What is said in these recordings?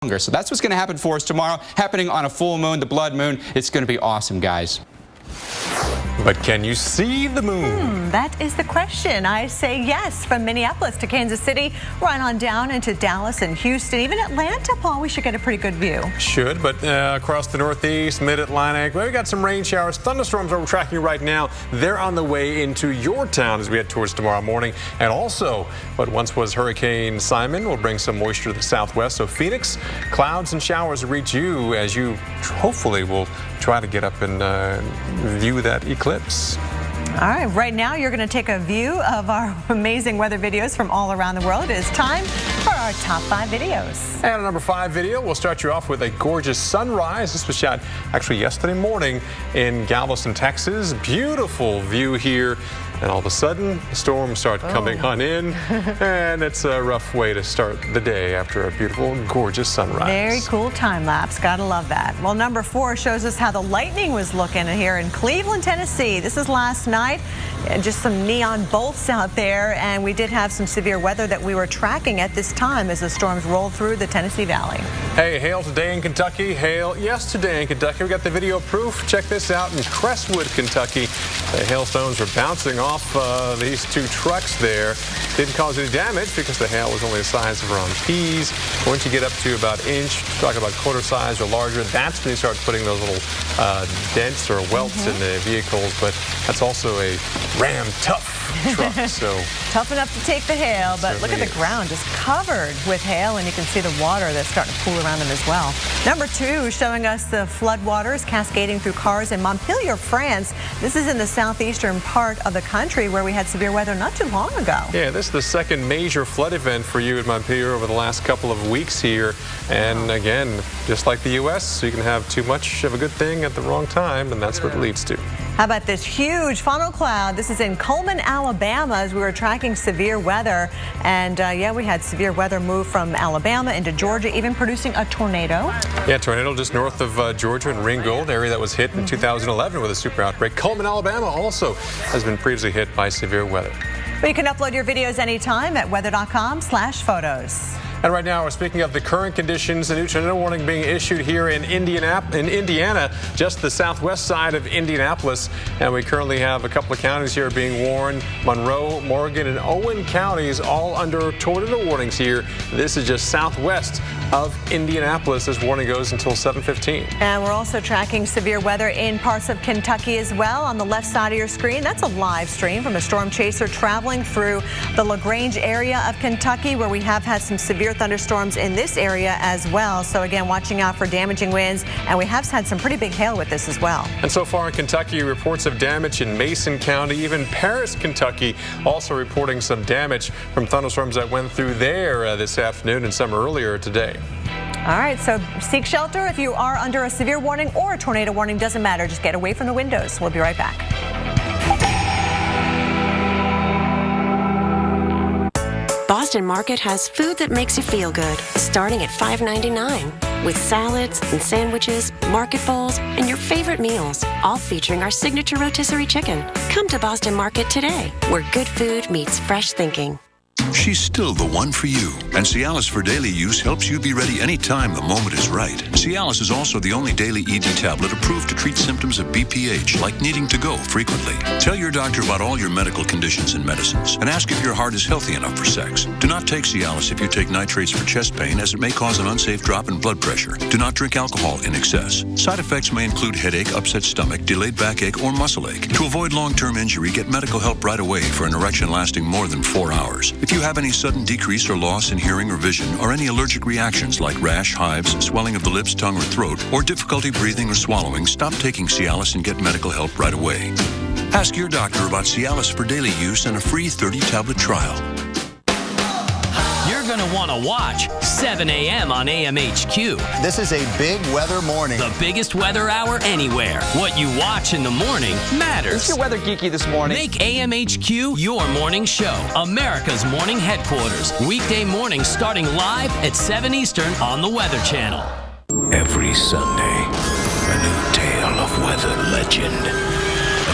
longer. So that's what's going to happen for us tomorrow, happening on a full moon, the blood moon. It's going to be awesome, guys. But can you see the moon? That is the question. I say yes. From Minneapolis to Kansas City, right on down into Dallas and Houston, even Atlanta, Paul, we should get a pretty good view. Should, but across the Northeast, Mid-Atlantic, we've got some rain showers. Thunderstorms are tracking right now. They're on the way into your town as we head towards tomorrow morning. And also, what once was Hurricane Simon will bring some moisture to the southwest. So Phoenix, clouds and showers reach you as you hopefully will try to get up and view that eclipse. All right, right now you're going to take a view of our amazing weather videos from all around the world. It is time for our top 5 videos. And our number 5 video, we'll start you off with a gorgeous sunrise. This was shot actually yesterday morning in Galveston, Texas. Beautiful view here. And all of a sudden, the storms start coming on in, and it's a rough way to start the day after a beautiful, gorgeous sunrise. Very cool time lapse. Gotta love that. Well, number 4 shows us how the lightning was looking here in Cleveland, Tennessee. This is last night. Just some neon bolts out there, and we did have some severe weather that we were tracking at this time as the storms rolled through the Tennessee Valley. Hey, hail today in Kentucky, hail yesterday in Kentucky. We got the video proof. Check this out in Crestwood, Kentucky. The hailstones were bouncing off these 2 trucks there. Didn't cause any damage because the hail was only the size of around peas. Once you get up to about inch, talk about quarter size or larger, that's when you start putting those little dents or welts in the vehicles. But that's also a Ram Tough truck. So tough enough to take the hail, but look at the ground just covered with hail, and you can see the water that's starting to pool around them as well. Number 2 showing us the flood waters cascading through cars in Montpellier, France. This is in the southeastern part of the country where we had severe weather not too long ago. Yeah, this is the second major flood event for you in Montpellier over the last couple of weeks here. And again, just like the U.S., you can have too much of a good thing at the wrong time, and that's what it leads to. How about this huge funnel cloud? This is in Coleman, Alabama, as we were tracking severe weather. And yeah, we had severe weather move from Alabama into Georgia, even producing a tornado. Yeah, tornado just north of Georgia in Ringgold, area that was hit in 2011 with a super outbreak. Coleman, Alabama also has been previously hit by severe weather. Well, you can upload your videos anytime at weather.com/photos. And right now, we're speaking of the current conditions, a new tornado warning being issued here in Indiana, just the southwest side of Indianapolis. And we currently have a couple of counties here being warned. Monroe, Morgan, and Owen counties all under tornado warnings here. This is just southwest of Indianapolis. This warning goes until 7:15. And we're also tracking severe weather in parts of Kentucky as well. On the left side of your screen, that's a live stream from a storm chaser traveling through the LaGrange area of Kentucky, where we have had some severe thunderstorms in this area as well. So again, watching out for damaging winds, and we have had some pretty big hail with this as well. And so far in Kentucky, reports of damage in Mason County, even Paris, Kentucky, also reporting some damage from thunderstorms that went through there this afternoon and some earlier today. All right, so seek shelter if you are under a severe warning or a tornado warning. Doesn't matter. Just get away from the windows. We'll be right back. Boston Market has food that makes you feel good, starting at $5.99, with salads and sandwiches, market bowls, and your favorite meals, all featuring our signature rotisserie chicken. Come to Boston Market today, where good food meets fresh thinking. She's still the one for you, and Cialis for daily use helps you be ready anytime the moment is right. Cialis is also the only daily ED tablet approved to treat symptoms of BPH, like needing to go frequently. Tell your doctor about all your medical conditions and medicines, and ask if your heart is healthy enough for sex. Do not take Cialis if you take nitrates for chest pain, as it may cause an unsafe drop in blood pressure. Do not drink alcohol in excess. Side effects may include headache, upset stomach, delayed backache, or muscle ache. To avoid long-term injury, get medical help right away for an erection lasting more than 4 hours. If you have any sudden decrease or loss in hearing or vision, or any allergic reactions like rash, hives, swelling of the lips, tongue, or throat, or difficulty breathing or swallowing, stop taking Cialis and get medical help right away. Ask your doctor about Cialis for daily use and a free 30-tablet trial. You're going to want to watch 7 a.m. on AMHQ. This is a big weather morning. The biggest weather hour anywhere. What you watch in the morning matters. Is your weather geeky this morning? Make AMHQ your morning show. America's morning headquarters. Weekday mornings starting live at 7 Eastern on the Weather Channel. Every Sunday, a new tale of weather legend.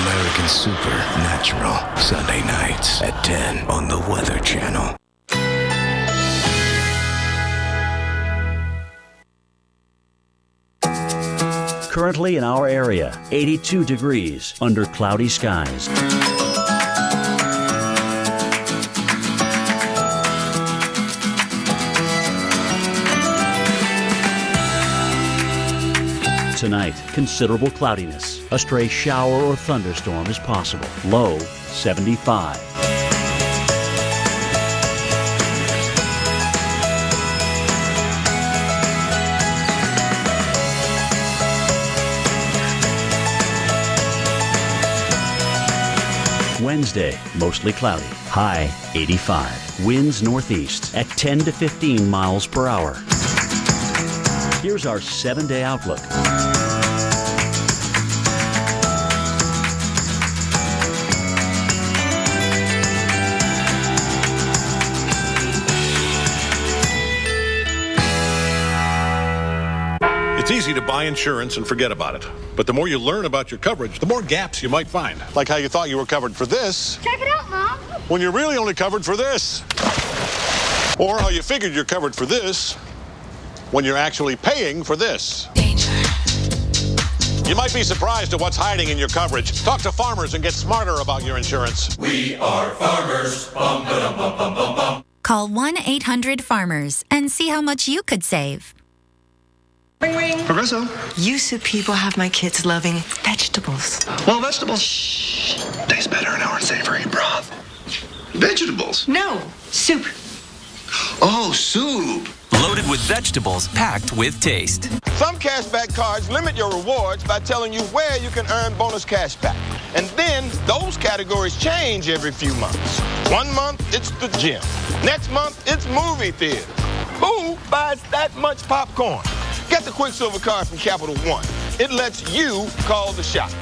American Supernatural. Sunday nights at 10 on the Weather Channel. Currently in our area, 82 degrees under cloudy skies. Tonight, considerable cloudiness. A stray shower or thunderstorm is possible. Low 75. Wednesday, mostly cloudy. High 85. Winds northeast at 10 to 15 miles per hour. Here's our 7-day outlook. It's easy to buy insurance and forget about it. But the more you learn about your coverage, the more gaps you might find. Like how you thought you were covered for this. Check it out, Mom. When you're really only covered for this. Or how you figured you're covered for this when you're actually paying for this. Danger. You might be surprised at what's hiding in your coverage. Talk to Farmers and get smarter about your insurance. We are Farmers. Bum, ba-dum, bum, bum, bum, bum. Call 1-800-FARMERS and see how much you could save. Ring, ring. Progresso. Used to people have my kids loving vegetables. Well, vegetables taste better in our savory broth. Vegetables? No, soup. Oh, soup. Loaded with vegetables, packed with taste. Some cashback cards limit your rewards by telling you where you can earn bonus cashback. And then those categories change every few months. 1 month, it's the gym. Next month, it's movie theater. Who buys that much popcorn? Get the Quicksilver card from Capital One. It lets you call the shots.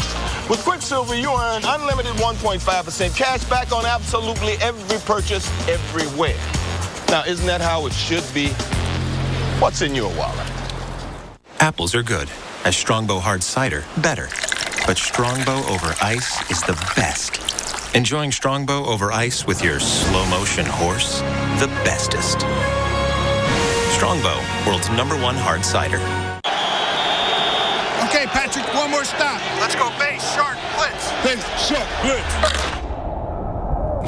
With Quicksilver, you earn unlimited 1.5% cash back on absolutely every purchase, everywhere. Now, isn't that how it should be? What's in your wallet? Apples are good. As Strongbow Hard Cider, better. But Strongbow over ice is the best. Enjoying Strongbow over ice with your slow-motion horse? The bestest. Strongbow, world's #1 hard cider. Okay, Patrick, one more stop. Let's go base, shark, blitz. Base, shark, blitz.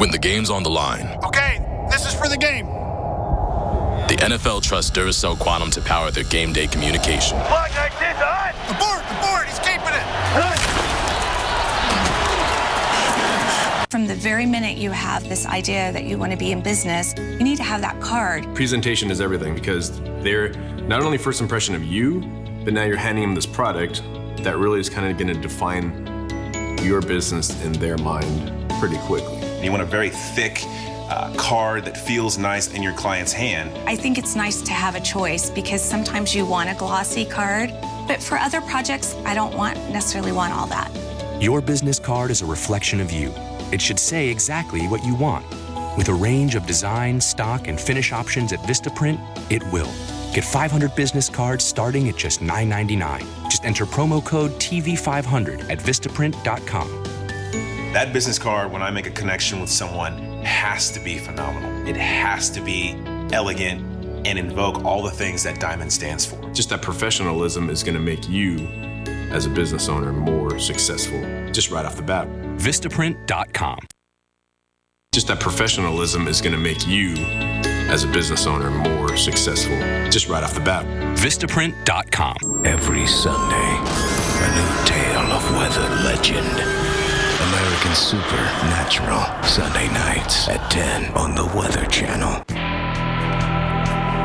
When the game's on the line. Okay, this is for the game. The NFL trusts Duracell Quantum to power their game day communication. Plug 19 to hot. Abort, he's keeping it. From the very minute you have this idea that you want to be in business, you need to have that card. Presentation is everything because they're not only first impression of you, but now you're handing them this product that really is kind of going to define your business in their mind pretty quickly. You want a very thick card that feels nice in your client's hand. I think it's nice to have a choice because sometimes you want a glossy card, but for other projects, I don't necessarily want all that. Your business card is a reflection of you. It should say exactly what you want. With a range of design, stock, and finish options at Vistaprint, it will. Get 500 business cards starting at just $9.99. Just enter promo code TV500 at Vistaprint.com. That business card, when I make a connection with someone, has to be phenomenal. It has to be elegant and invoke all the things that Diamond stands for. Just that professionalism is going to make you, as a business owner, more successful just right off the bat. Vistaprint.com. Just that professionalism is going to make you, as a business owner, more successful just right off the bat. Vistaprint.com. Every Sunday, a new tale of weather legend. American Supernatural, Sunday nights at 10 on the Weather Channel.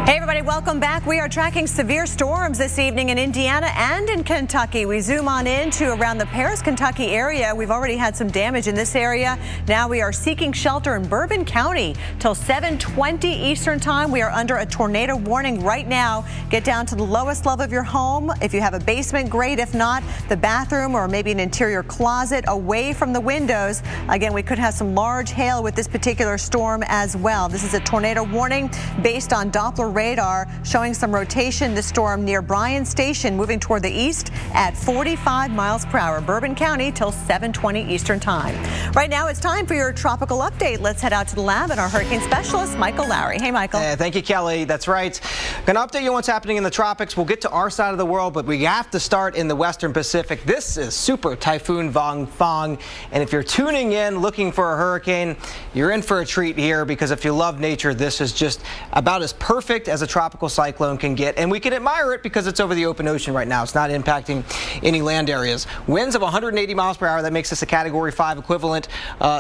Hey everybody, welcome back. We are tracking severe storms this evening in Indiana and in Kentucky. We zoom on into around the Paris, Kentucky area. We've already had some damage in this area. Now we are seeking shelter in Bourbon County till 7:20 Eastern time. We are under a tornado warning right now. Get down to the lowest level of your home. If you have a basement, great. If not, the bathroom or maybe an interior closet away from the windows. Again, we could have some large hail with this particular storm as well. This is a tornado warning based on Doppler radar showing some rotation. The storm near Bryan Station moving toward the east at 45 miles per hour. Bourbon County till 7:20 Eastern time. Right now it's time for your tropical update. Let's head out to the lab and our hurricane specialist, Michael Lowry. Hey, Michael. Thank you, Kelly. That's right. Going to update you on what's happening in the tropics. We'll get to our side of the world, but we have to start in the western Pacific. This is Super Typhoon Vang Fang, and if you're tuning in looking for a hurricane, you're in for a treat here, because if you love nature, this is just about as perfect as a tropical cyclone can get, and we can admire it because it's over the open ocean right now. It's not impacting any land areas. Winds of 180 miles per hour. That makes this a Category 5 equivalent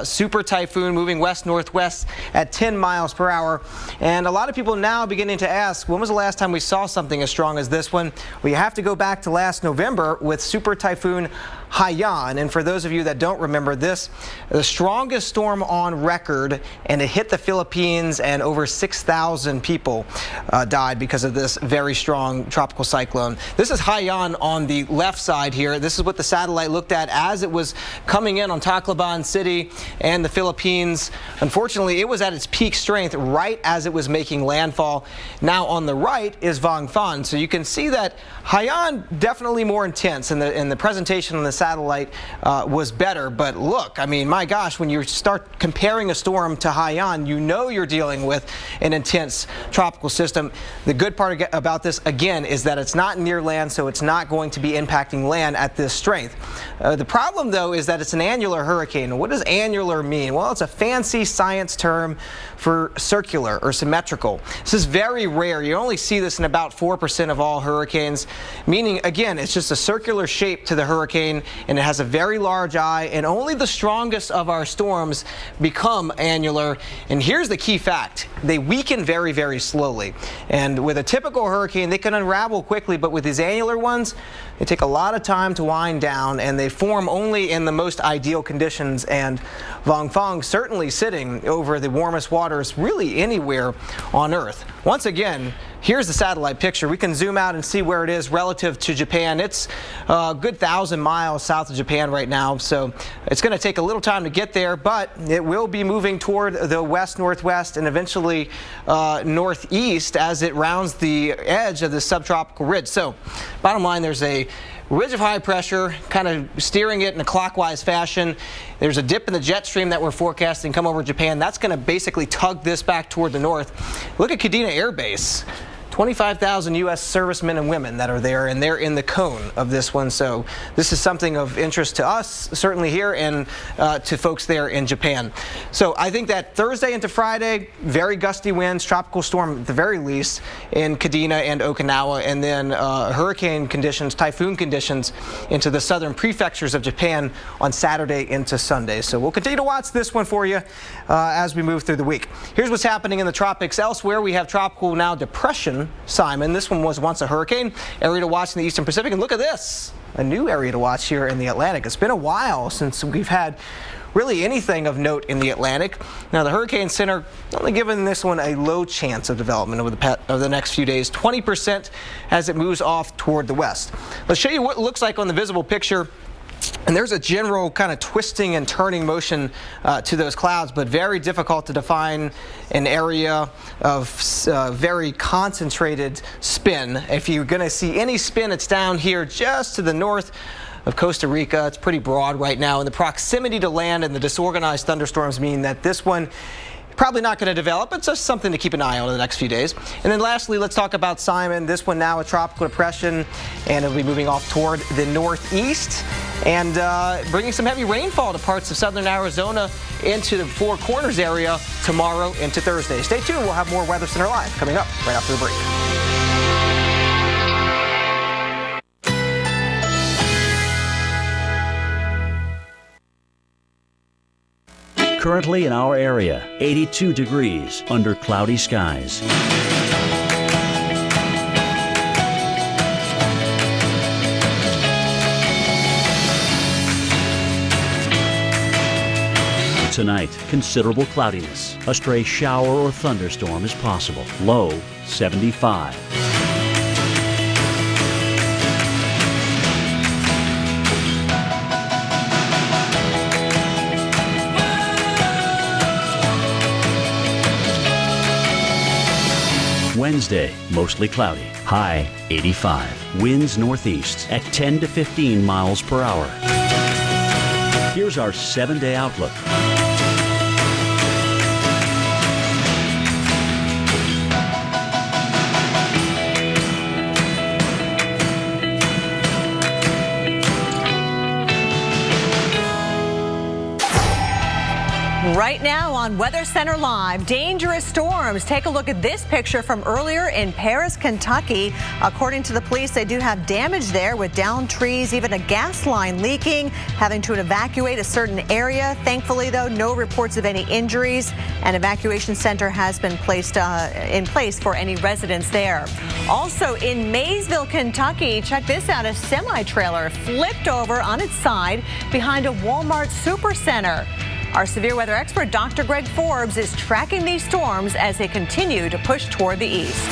super typhoon moving west-northwest at 10 miles per hour. And a lot of people now beginning to ask, when was the last time we saw something as strong as this one? Well, you have to go back to last November with Super Typhoon Haiyan. And for those of you that don't remember this, the strongest storm on record, and it hit the Philippines, and over 6,000 people died because of this very strong tropical cyclone. This is Haiyan on the left side here. This is what the satellite looked at as it was coming in on Tacloban City and the Philippines. Unfortunately, it was at its peak strength right as it was making landfall. Now on the right is Vang Fang. So you can see that Haiyan definitely more intense, and the presentation on the satellite was better. But look, I mean, my gosh, when you start comparing a storm to Haiyan, you know you're dealing with an intense tropical system. The good part about this, again, is that it's not near land, so it's not going to be impacting land at this strength. The problem, though, is that it's an annular hurricane. What does annular mean? Well, it's a fancy science term for circular or symmetrical. This is very rare. You only see this in about 4% of all hurricanes, meaning, again, it's just a circular shape to the hurricane, and it has a very large eye, and only the strongest of our storms become annular. And here's the key fact: they weaken very, very slowly. And with a typical hurricane, they can unravel quickly, but with these annular ones, they take a lot of time to wind down, and they form only in the most ideal conditions. And Vang Fang certainly sitting over the warmest waters really anywhere on Earth. Once again, here's the satellite picture. We can zoom out and see where it is relative to Japan. It's a good 1,000 miles south of Japan right now, so it's going to take a little time to get there, but it will be moving toward the west-northwest and eventually northeast as it rounds the edge of the subtropical ridge. So, bottom line, there's a ridge of high pressure kind of steering it in a clockwise fashion. There's a dip in the jet stream that we're forecasting come over Japan. That's going to basically tug this back toward the north. Look at Kadena Air Base. 25,000 U.S. servicemen and women that are there, and they're in the cone of this one. So this is something of interest to us, certainly here, and to folks there in Japan. So I think that Thursday into Friday, very gusty winds, tropical storm at the very least in Kadena and Okinawa, and then hurricane conditions, typhoon conditions into the southern prefectures of Japan on Saturday into Sunday. So we'll continue to watch this one for you as we move through the week. Here's what's happening in the tropics. Elsewhere, we have tropical now depression Simon. This one was once a hurricane. Area to watch in the eastern Pacific. And look at this, a new area to watch here in the Atlantic. It's been a while since we've had really anything of note in the Atlantic. Now, the Hurricane Center only giving this one a low chance of development over the next few days, 20% as it moves off toward the west. Let's show you what it looks like on the visible picture. And there's a general kind of twisting and turning motion to those clouds, but very difficult to define an area of very concentrated spin. If you're going to see any spin, it's down here just to the north of Costa Rica. It's pretty broad right now, and the proximity to land and the disorganized thunderstorms mean that this one probably not going to develop. It's just something to keep an eye on in the next few days. And then lastly, let's talk about Simon. This one now a tropical depression, and it'll be moving off toward the northeast and bringing some heavy rainfall to parts of southern Arizona into the Four Corners area tomorrow into Thursday. Stay tuned. We'll have more Weather Center Live coming up right after the break. Currently in our area, 82 degrees under cloudy skies. Tonight, considerable cloudiness. A stray shower or thunderstorm is possible. Low 75. Wednesday, mostly cloudy. High 85. Winds northeast at 10 to 15 miles per hour. Here's our 7-day outlook. Right now on Weather Center Live, dangerous storms. Take a look at this picture from earlier in Paris, Kentucky. According to the police, they do have damage there with downed trees, even a gas line leaking, having to evacuate a certain area. Thankfully, though, no reports of any injuries. An evacuation center has been placed in place for any residents there. Also in Maysville, Kentucky, check this out. A semi-trailer flipped over on its side behind a Walmart supercenter. Our severe weather expert, Dr. Greg Forbes, is tracking these storms as they continue to push toward the east.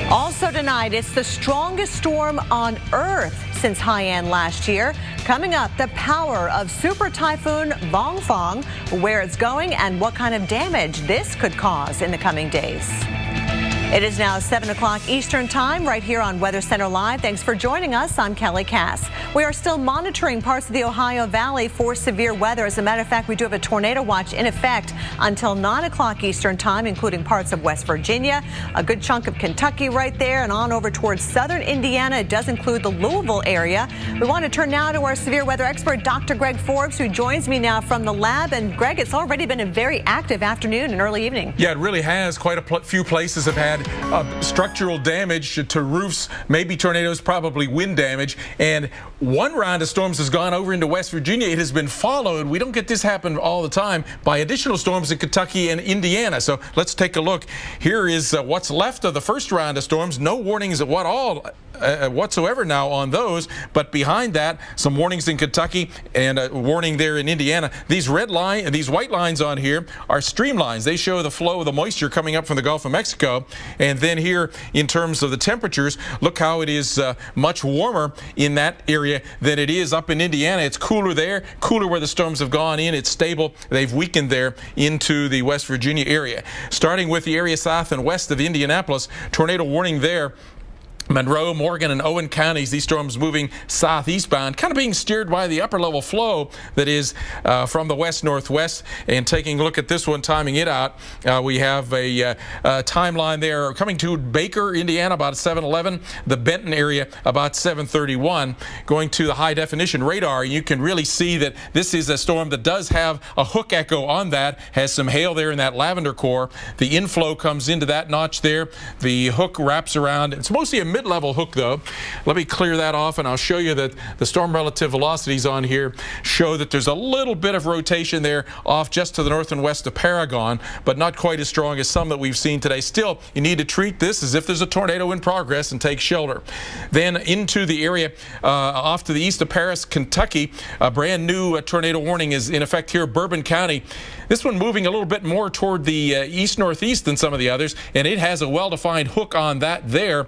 Also tonight, it's the strongest storm on Earth since Haiyan last year. Coming up, the power of Super Typhoon Vongfang, where it's going and what kind of damage this could cause in the coming days. It is now 7 o'clock Eastern Time right here on Weather Center Live. Thanks for joining us. I'm Kelly Cass. We are still monitoring parts of the Ohio Valley for severe weather. As a matter of fact, we do have a tornado watch in effect until 9 o'clock Eastern Time, including parts of West Virginia, a good chunk of Kentucky right there, and on over towards southern Indiana. It does include the Louisville area. We want to turn now to our severe weather expert, Dr. Greg Forbes, who joins me now from the lab. And Greg, it's already been a very active afternoon and early evening. Yeah, it really has. Quite a few places have had structural damage to roofs, maybe tornadoes, probably wind damage. And one round of storms has gone over into West Virginia. It has been followed, we don't get this happen all the time, by additional storms in Kentucky and Indiana. So let's take a look. Here is what's left of the first round of storms. No warnings whatsoever now on those, but behind that, some warnings in Kentucky and a warning there in Indiana. These white lines on here are streamlines. They show the flow of the moisture coming up from the Gulf of Mexico. And then here, in terms of the temperatures, look how it is much warmer in that area than it is up in Indiana. It's cooler there, cooler where the storms have gone in. It's stable. They've weakened there into the West Virginia area. Starting with the area south and west of Indianapolis, tornado warning there. Monroe, Morgan, and Owen counties, these storms moving southeastbound, kind of being steered by the upper level flow that is from the west-northwest. And taking a look at this one, timing it out, we have a timeline there coming to Baker, Indiana, about 7:11, the Benton area about 7:31. Going to the high-definition radar, you can really see that this is a storm that does have a hook echo on that, has some hail there in that lavender core. The inflow comes into that notch there. The hook wraps around. It's mostly a mid-level hook, though. Let me clear that off, and I'll show you that the storm relative velocities on here show that there's a little bit of rotation there off just to the north and west of Paragon, but not quite as strong as some that we've seen today. Still, you need to treat this as if there's a tornado in progress and take shelter. Then into the area off to the east of Paris, Kentucky, a brand new tornado warning is in effect here, Bourbon County. This one moving a little bit more toward the east-northeast than some of the others, and it has a well-defined hook on that there.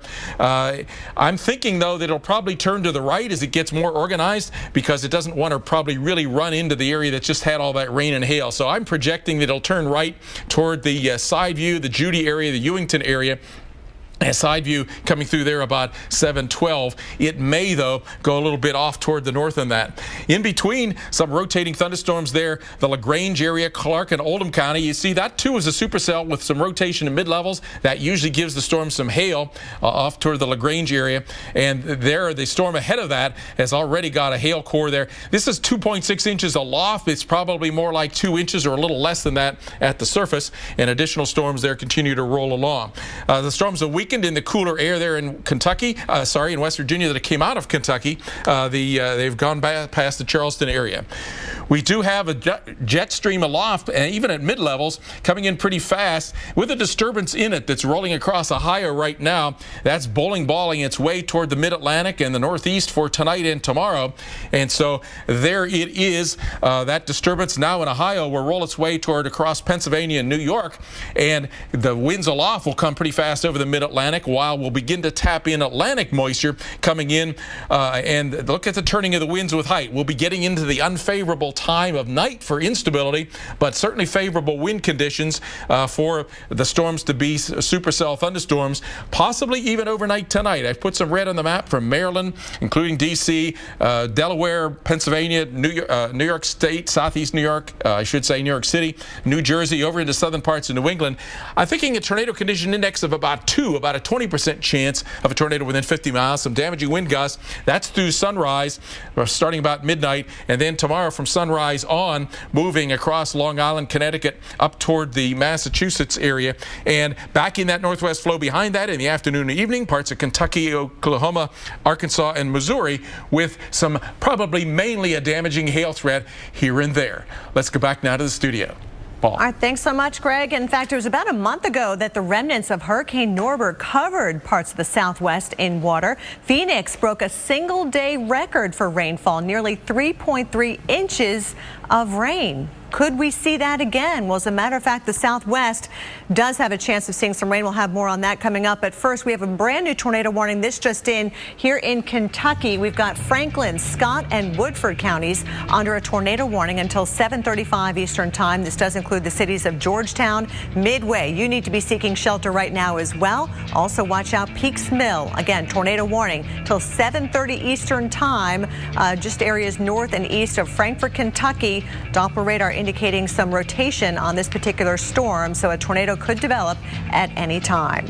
I'm thinking, though, that it'll probably turn to the right as it gets more organized because it doesn't want to probably really run into the area that just had all that rain and hail. So I'm projecting that it'll turn right toward the side view, the Judy area, the Ewington area. A side view coming through there about 7:12. It may, though, go a little bit off toward the north on that. In between, some rotating thunderstorms there. The LaGrange area, Clark and Oldham County. You see that, too, is a supercell with some rotation in mid-levels. That usually gives the storm some hail off toward the LaGrange area. And there, the storm ahead of that has already got a hail core there. This is 2.6 inches aloft. It's probably more like 2 inches or a little less than that at the surface. And additional storms there continue to roll along. The storms are weak in the cooler air there in Kentucky, in West Virginia that came out of Kentucky. They've gone past the Charleston area. We do have a jet stream aloft, and even at mid-levels, coming in pretty fast with a disturbance in it that's rolling across Ohio right now. That's bowling balling its way toward the mid-Atlantic and the northeast for tonight and tomorrow. And so there it is. That disturbance now in Ohio will roll its way toward across Pennsylvania and New York, and the winds aloft will come pretty fast over the mid-Atlantic while we'll begin to tap in Atlantic moisture coming in. And look at the turning of the winds with height. We'll be getting into the unfavorable time of night for instability, but certainly favorable wind conditions for the storms to be supercell thunderstorms, possibly even overnight tonight. I've put some red on the map from Maryland, including D.C., Delaware, Pennsylvania, New York State, Southeast New York, I should say New York City, New Jersey, over into southern parts of New England. I'm thinking a tornado condition index of about 2, about a 20% chance of a tornado within 50 miles, some damaging wind gusts. That's through sunrise, starting about midnight, and then tomorrow from sunrise on, moving across Long Island, Connecticut, up toward the Massachusetts area, and back in that northwest flow behind that in the afternoon and evening, parts of Kentucky, Oklahoma, Arkansas, and Missouri, with some probably mainly a damaging hail threat here and there. Let's go back now to the studio. Paul. All right, thanks so much, Greg. In fact, it was about a month ago that the remnants of Hurricane Norbert covered parts of the Southwest in water. Phoenix broke a single-day record for rainfall, nearly 3.3 inches of rain. Could we see that again? Well, as a matter of fact, the Southwest does have a chance of seeing some rain. We'll have more on that coming up. But first, we have a brand new tornado warning. This just in here in Kentucky. We've got Franklin, Scott, and Woodford counties under a tornado warning until 7:35 Eastern time. This does include the cities of Georgetown, Midway. You need to be seeking shelter right now as well. Also, watch out Peaks Mill. Again, tornado warning till 7:30 Eastern time. Just areas north and east of Frankfort, Kentucky. Doppler radar indicating some rotation on this particular storm, so a tornado could develop at any time.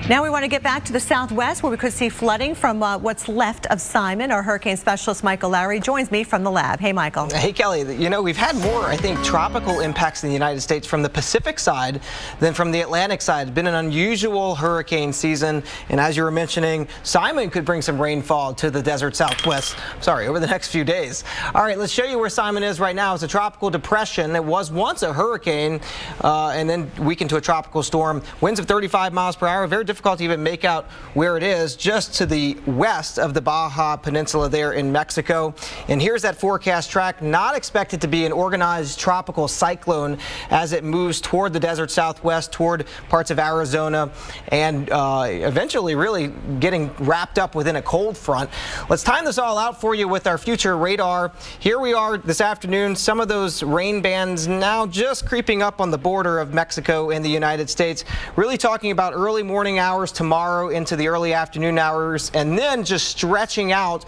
Now we want to get back to the Southwest, where we could see flooding from what's left of Simon. Our hurricane specialist Michael Lowry joins me from the lab. Hey, Michael. Hey, Kelly. You know, we've had more, I think, tropical impacts in the United States from the Pacific side than from the Atlantic side. It's been an unusual hurricane season, and as you were mentioning, Simon could bring some rainfall to the desert Southwest, over the next few days. All right, let's show you where Simon is right now. It's a tropical depression. It was once a hurricane and then weakened to a tropical storm. Winds of 35 miles per hour. Very difficult to even make out where it is, just to the west of the Baja Peninsula there in Mexico. And here's that forecast track. Not expected to be an organized tropical cyclone as it moves toward the desert Southwest, toward parts of Arizona, and eventually really getting wrapped up within a cold front. Let's time this all out for you with our future radar. Here we are this afternoon. Some of those rain bands now just creeping up on the border of Mexico and the United States. Really talking about early morning hours tomorrow into the early afternoon hours, and then just stretching out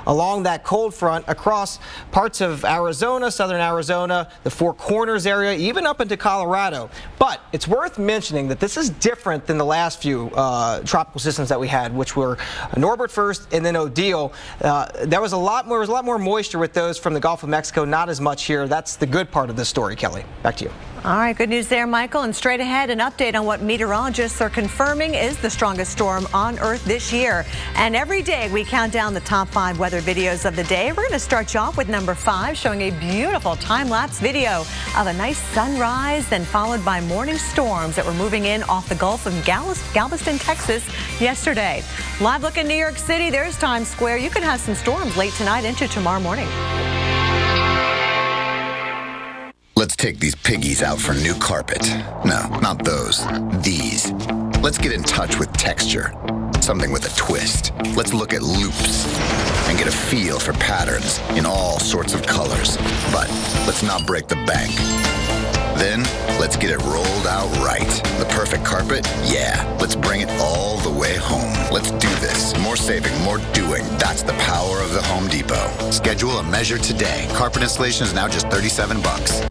along that cold front across parts of Arizona, southern Arizona, the Four Corners area, even up into Colorado. But it's worth mentioning that this is different than the last few tropical systems that we had, which were Norbert first and then Odile. There was a lot more moisture with those from the Gulf of Mexico, not as much here. That's the good part of this story, Kelly. Back to you. All right, good news there, Michael. And straight ahead, an update on what meteorologists are confirming is the strongest storm on Earth this year. And every day we count down the top 5 weather videos of the day. We're going to start you off with number 5, showing a beautiful time-lapse video of a nice sunrise, then followed by morning storms that were moving in off the Gulf of Galveston, Texas yesterday. Live look in New York City. There's Times Square. You could have some storms late tonight into tomorrow morning. Let's take these piggies out for new carpet. No, not those. These. Let's get in touch with texture. Something with a twist. Let's look at loops and get a feel for patterns in all sorts of colors. But let's not break the bank. Then, let's get it rolled out right. The perfect carpet? Yeah. Let's bring it all the way home. Let's do this. More saving, more doing. That's the power of the Home Depot. Schedule a measure today. Carpet installation is now just $37.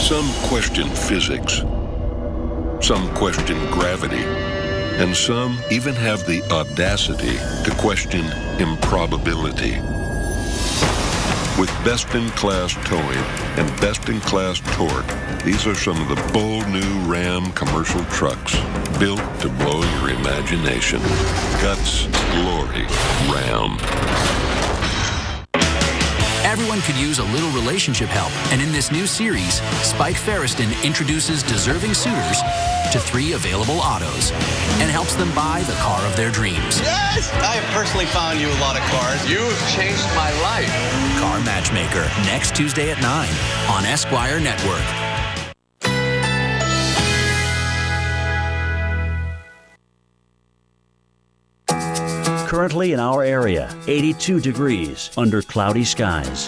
Some question physics, some question gravity, and some even have the audacity to question improbability. With best-in-class towing and best-in-class torque, these are some of the bold new Ram commercial trucks built to blow your imagination. Guts, glory, Ram. Everyone could use a little relationship help, and in this new series, Spike Feresten introduces deserving suitors to 3 available autos and helps them buy the car of their dreams. Yes! I have personally found you a lot of cars. You've changed my life. Car Matchmaker, next Tuesday at 9 on Esquire Network. Currently in our area, 82 degrees under cloudy skies.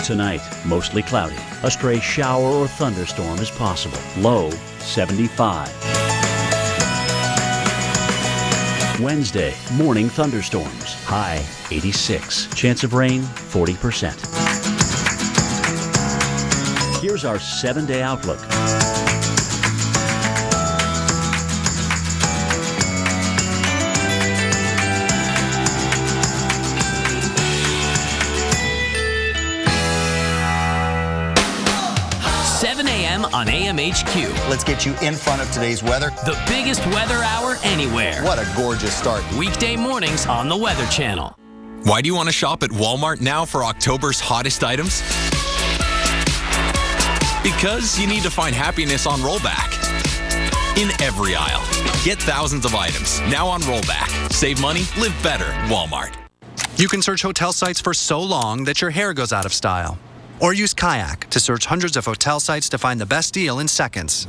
Tonight, mostly cloudy. A stray shower or thunderstorm is possible. Low, 75. Wednesday, morning thunderstorms. High, 86. Chance of rain, 40%. Here's our 7-day outlook. On AMHQ. Let's get you in front of today's weather. The biggest weather hour anywhere. What a gorgeous start. Weekday mornings on the Weather Channel. Why do you want to shop at Walmart now for October's hottest items? Because you need to find happiness on rollback. In every aisle. Get thousands of items now on rollback. Save money, live better. Walmart. You can search hotel sites for so long that your hair goes out of style. Or use Kayak to search hundreds of hotel sites to find the best deal in seconds.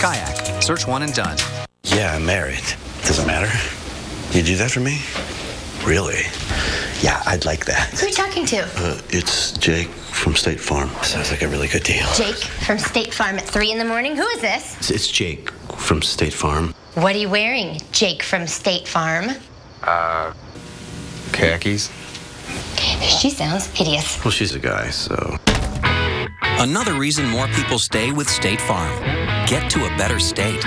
Kayak. Search one and done. Yeah, I'm married. Doesn't matter. You do that for me? Really? Yeah, I'd like that. Who are you talking to? It's Jake from State Farm. Sounds like a really good deal. Jake from State Farm at 3 in the morning? Who is this? It's Jake from State Farm. What are you wearing, Jake from State Farm? Khakis? She sounds hideous. Well, she's a guy, so... Another reason more people stay with State Farm. Get to a better state.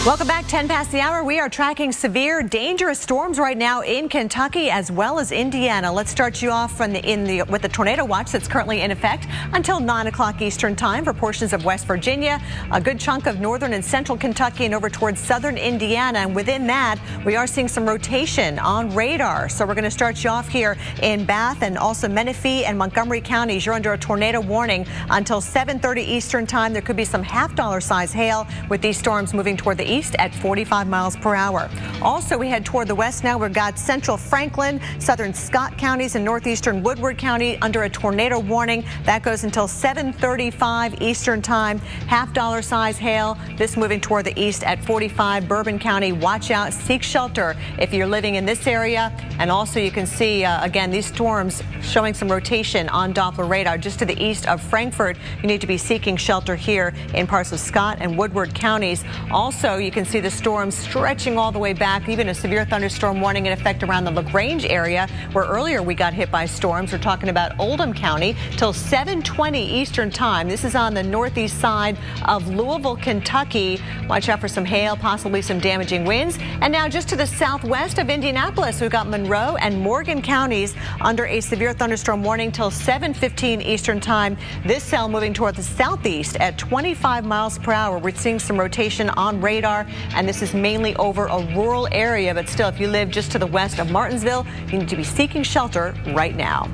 Welcome back. 10 past the hour. We are tracking severe, dangerous storms right now in Kentucky as well as Indiana. Let's start you off with the tornado watch that's currently in effect until 9 o'clock Eastern time for portions of West Virginia, a good chunk of northern and central Kentucky, and over towards southern Indiana. And within that, we are seeing some rotation on radar. So we're going to start you off here in Bath and also Menifee and Montgomery counties. You're under a tornado warning until 7:30 Eastern time. There could be some half-dollar size hail with these storms moving toward the east at 45 miles per hour. Also, we head toward the west now. We've got central Franklin, southern Scott counties, and northeastern Woodward County under a tornado warning. That goes until 7:35 Eastern time. Half-dollar size hail. This moving toward the east at 45. Bourbon County, watch out, seek shelter if you're living in this area. And also you can see, again, these storms showing some rotation on Doppler radar just to the east of Frankfort. You need to be seeking shelter here in parts of Scott and Woodward counties. Also, you can see the storms stretching all the way back, even a severe thunderstorm warning in effect around the LaGrange area, where earlier we got hit by storms. We're talking about Oldham County till 7:20 Eastern time. This is on the northeast side of Louisville, Kentucky. Watch out for some hail, possibly some damaging winds. And now just to the southwest of Indianapolis, we've got Monroe and Morgan counties under a severe thunderstorm warning till 7:15 Eastern time. This cell moving toward the southeast at 25 miles per hour. We're seeing some rotation on radar, and this is mainly over a rural area, but still, if you live just to the west of Martinsville, you need to be seeking shelter right now.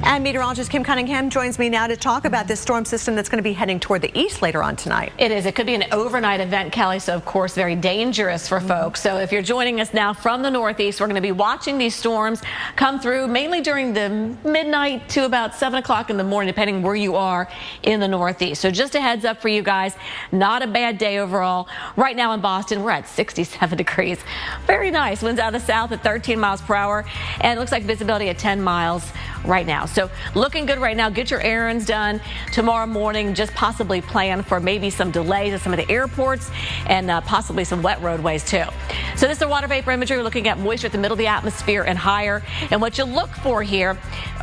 And meteorologist Kim Cunningham joins me now to talk about this storm system that's going to be heading toward the east later on tonight. It is. It could be an overnight event, Kelly, so of course very dangerous for folks. So if you're joining us now from the northeast, we're going to be watching these storms come through mainly during the midnight to about 7 o'clock in the morning, depending where you are in the northeast. So just a heads up for you guys, not a bad day overall. Right now in Boston, we're at 67 degrees. Very nice. Winds out of the south at 13 miles per hour, and it looks like visibility at 10 miles right now. So looking good right now. Get your errands done tomorrow morning. Just possibly plan for maybe some delays at some of the airports and possibly some wet roadways too. So this is the water vapor imagery. We're looking at moisture at the middle of the atmosphere and higher. And what you look for here,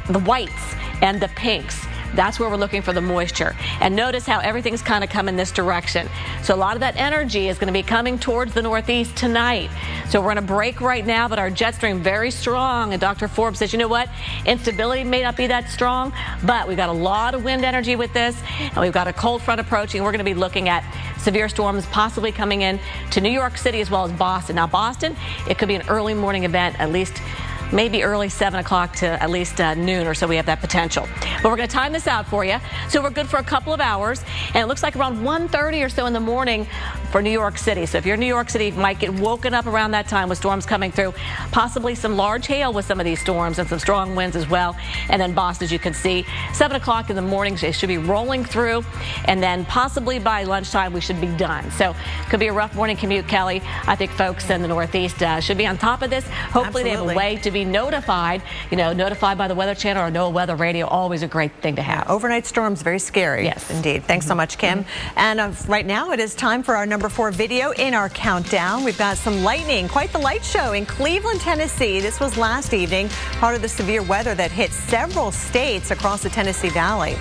the whites and the pinks. That's where we're looking for the moisture. And notice how everything's kind of coming this direction. So a lot of that energy is going to be coming towards the northeast tonight. So we're on a break right now, but our jet stream very strong. And Dr. Forbes says, you know what? Instability may not be that strong, but we've got a lot of wind energy with this, and we've got a cold front approaching. We're going to be looking at severe storms possibly coming in to New York City as well as Boston. Now, Boston, it could be an early morning event, at least maybe early 7 o'clock to at least noon or so. We have that potential. But we're going to time this out for you. So we're good for a couple of hours. And it looks like around 1:30 or so in the morning for New York City. So if you're in New York City, you might get woken up around that time with storms coming through. Possibly some large hail with some of these storms and some strong winds as well. And then Boston, as you can see, 7 o'clock in the morning, it should be rolling through. And then possibly by lunchtime, we should be done. So could be a rough morning commute, Kelly. I think folks in the Northeast should be on top of this. Hopefully they have a way to be notified, notified by the Weather Channel or NOAA Weather Radio. Always a great thing to have. Yeah, overnight storms, very scary. Yes. Indeed. Thanks so much, Kim. And right now it is time for our number 4 video in our countdown. We've got some lightning, quite the light show in Cleveland, Tennessee. This was last evening, part of the severe weather that hit several states across the Tennessee Valley.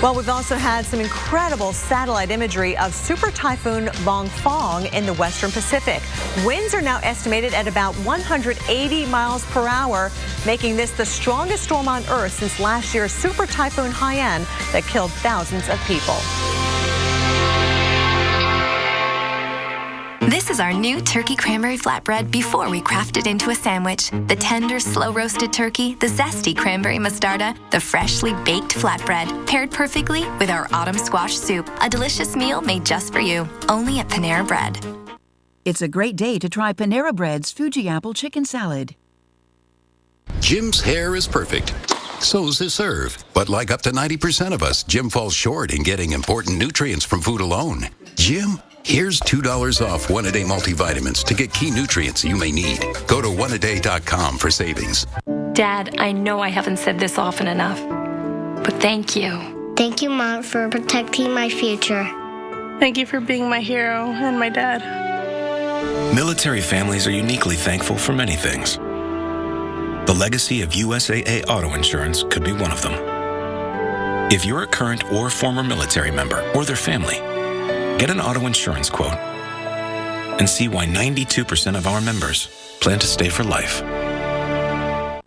Well, we've also had some incredible satellite imagery of Super Typhoon Vongfong in the Western Pacific. Winds are now estimated at about 180 miles per hour, making this the strongest storm on Earth since last year's Super Typhoon Haiyan that killed thousands of people. This is our new turkey cranberry flatbread before we craft it into a sandwich. The tender, slow-roasted turkey, the zesty cranberry mostarda, the freshly baked flatbread, paired perfectly with our autumn squash soup. A delicious meal made just for you, only at Panera Bread. It's a great day to try Panera Bread's Fuji Apple Chicken Salad. Jim's hair is perfect. So's his serve. But like up to 90% of us, Jim falls short in getting important nutrients from food alone. Jim, here's $2 off One-A-Day multivitamins to get key nutrients you may need. Go to oneaday.com for savings. Dad, I know I haven't said this often enough, but thank you. Thank you, Mom, for protecting my future. Thank you for being my hero and my dad. Military families are uniquely thankful for many things. The legacy of USAA Auto Insurance could be one of them. If you're a current or former military member or their family, get an auto insurance quote and see why 92% of our members plan to stay for life.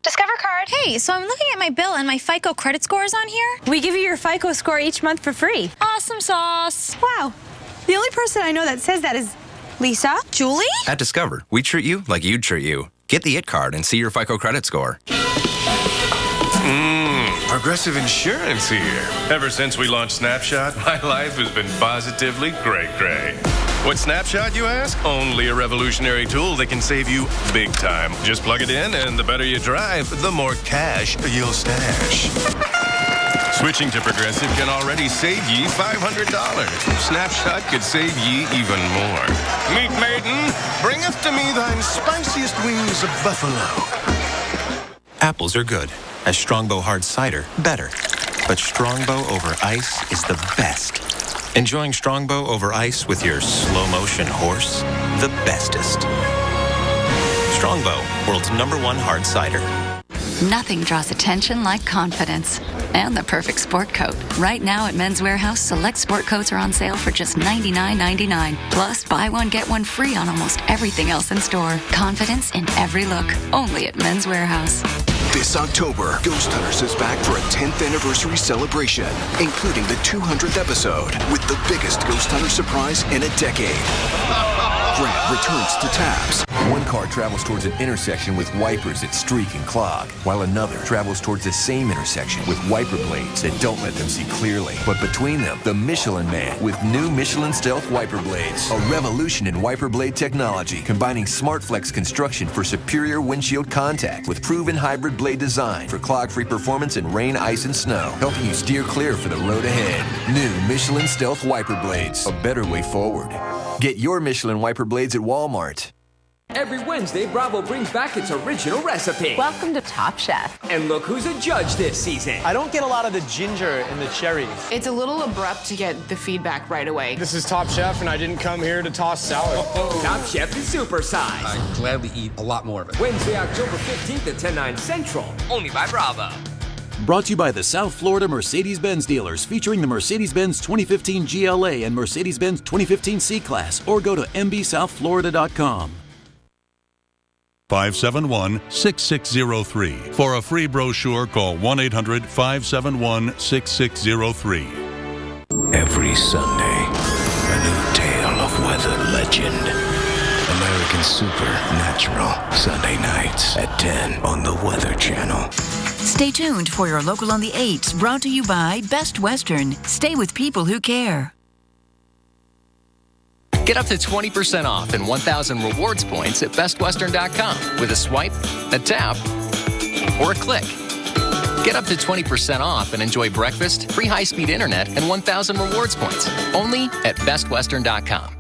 Discover Card. Hey, so I'm looking at my bill and my FICO credit score is on here. We give you your FICO score each month for free. Awesome sauce. Wow. The only person I know that says that is Lisa. Julie? At Discover, we treat you like you'd treat you. Get the IT card and see your FICO credit score. Progressive Insurance here. Ever since we launched Snapshot, my life has been positively great. What's Snapshot, you ask? Only a revolutionary tool that can save you big time. Just plug it in, and the better you drive, the more cash you'll stash. Switching to Progressive can already save ye $500. Snapshot could save ye even more. Meet maiden, bringeth to me thine spiciest wings of buffalo. Apples are good. As Strongbow hard cider, better. But Strongbow over ice is the best. Enjoying Strongbow over ice with your slow-motion horse, the bestest. Strongbow, world's #1 hard cider. Nothing draws attention like confidence. And the perfect sport coat. Right now at Men's Warehouse, select sport coats are on sale for just $99.99. Plus, buy one, get one free on almost everything else in store. Confidence in every look. Only at Men's Warehouse. This October, Ghost Hunters is back for a 10th anniversary celebration, including the 200th episode with the biggest Ghost Hunter surprise in a decade. Grant returns to Taps. One car travels towards an intersection with wipers that streak and clog, while another travels towards the same intersection with wiper blades that don't let them see clearly. But between them, the Michelin Man with new Michelin Stealth wiper blades. A revolution in wiper blade technology, combining SmartFlex construction for superior windshield contact with proven hybrid blade design for clog-free performance in rain, ice, and snow, helping you steer clear for the road ahead. New Michelin Stealth wiper blades. A better way forward. Get your Michelin wiper blades at Walmart. Every Wednesday, Bravo brings back its original recipe. Welcome to Top Chef. And look who's a judge this season. I don't get a lot of the ginger in the cherries. It's a little abrupt to get the feedback right away. This is Top Chef, and I didn't come here to toss salad. Top Chef is supersized. I'd gladly eat a lot more of it. Wednesday, October 15th at 10/9 Central. Only by Bravo. Brought to you by the South Florida Mercedes-Benz dealers, featuring the Mercedes-Benz 2015 GLA and Mercedes-Benz 2015 C-Class, or go to mbsouthflorida.com. 571-6603. For a free brochure, call 1-800-571-6603. Every Sunday, a new tale of weather legend. American Something supernatural. Sunday nights at 10 on the Weather Channel. Stay tuned for your local on the 8s, brought to you by Best Western. Stay with people who care. Get up to 20% off and 1,000 rewards points at bestwestern.com with a swipe, a tap, or a click. Get up to 20% off and enjoy breakfast, free high-speed internet, and 1,000 rewards points. Only at bestwestern.com.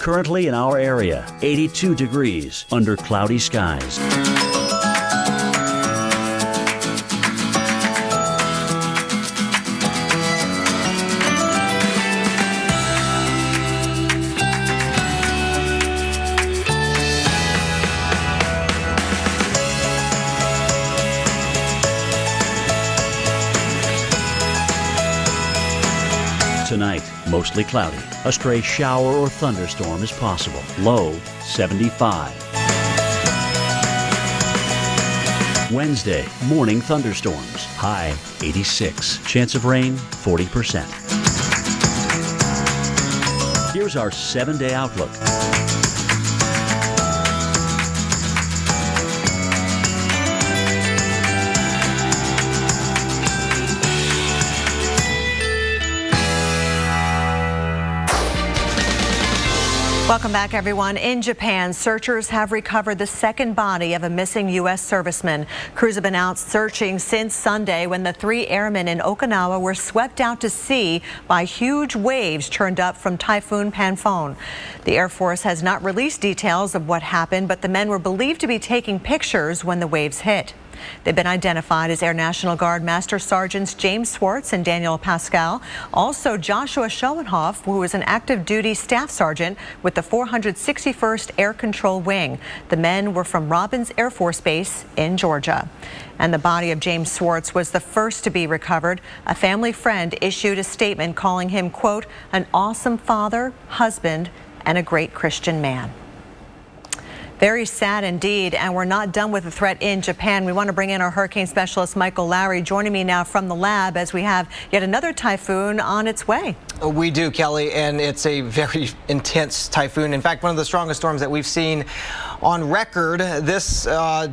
Currently in our area, 82 degrees under cloudy skies. Tonight, mostly cloudy. A stray shower or thunderstorm is possible. Low, 75. Wednesday, morning thunderstorms. High, 86. Chance of rain, 40%. Here's our 7-day outlook. Welcome back, everyone. In Japan, searchers have recovered the second body of a missing U.S. serviceman. Crews have been out searching since Sunday when the 3 airmen in Okinawa were swept out to sea by huge waves churned up from Typhoon Panfone. The Air Force has not released details of what happened, but the men were believed to be taking pictures when the waves hit. They've been identified as Air National Guard Master Sergeants James Swartz and Daniel Pascal. Also, Joshua Schoenhoff, who was an active duty staff sergeant with the 461st Air Control Wing. The men were from Robins Air Force Base in Georgia. And the body of James Swartz was the first to be recovered. A family friend issued a statement calling him, quote, an awesome father, husband, and a great Christian man. Very sad indeed, and we're not done with the threat in Japan. We want to bring in our hurricane specialist, Michael Lowry, joining me now from the lab as we have yet another typhoon on its way. We do, Kelly, and it's a very intense typhoon. In fact, one of the strongest storms that we've seen on record. This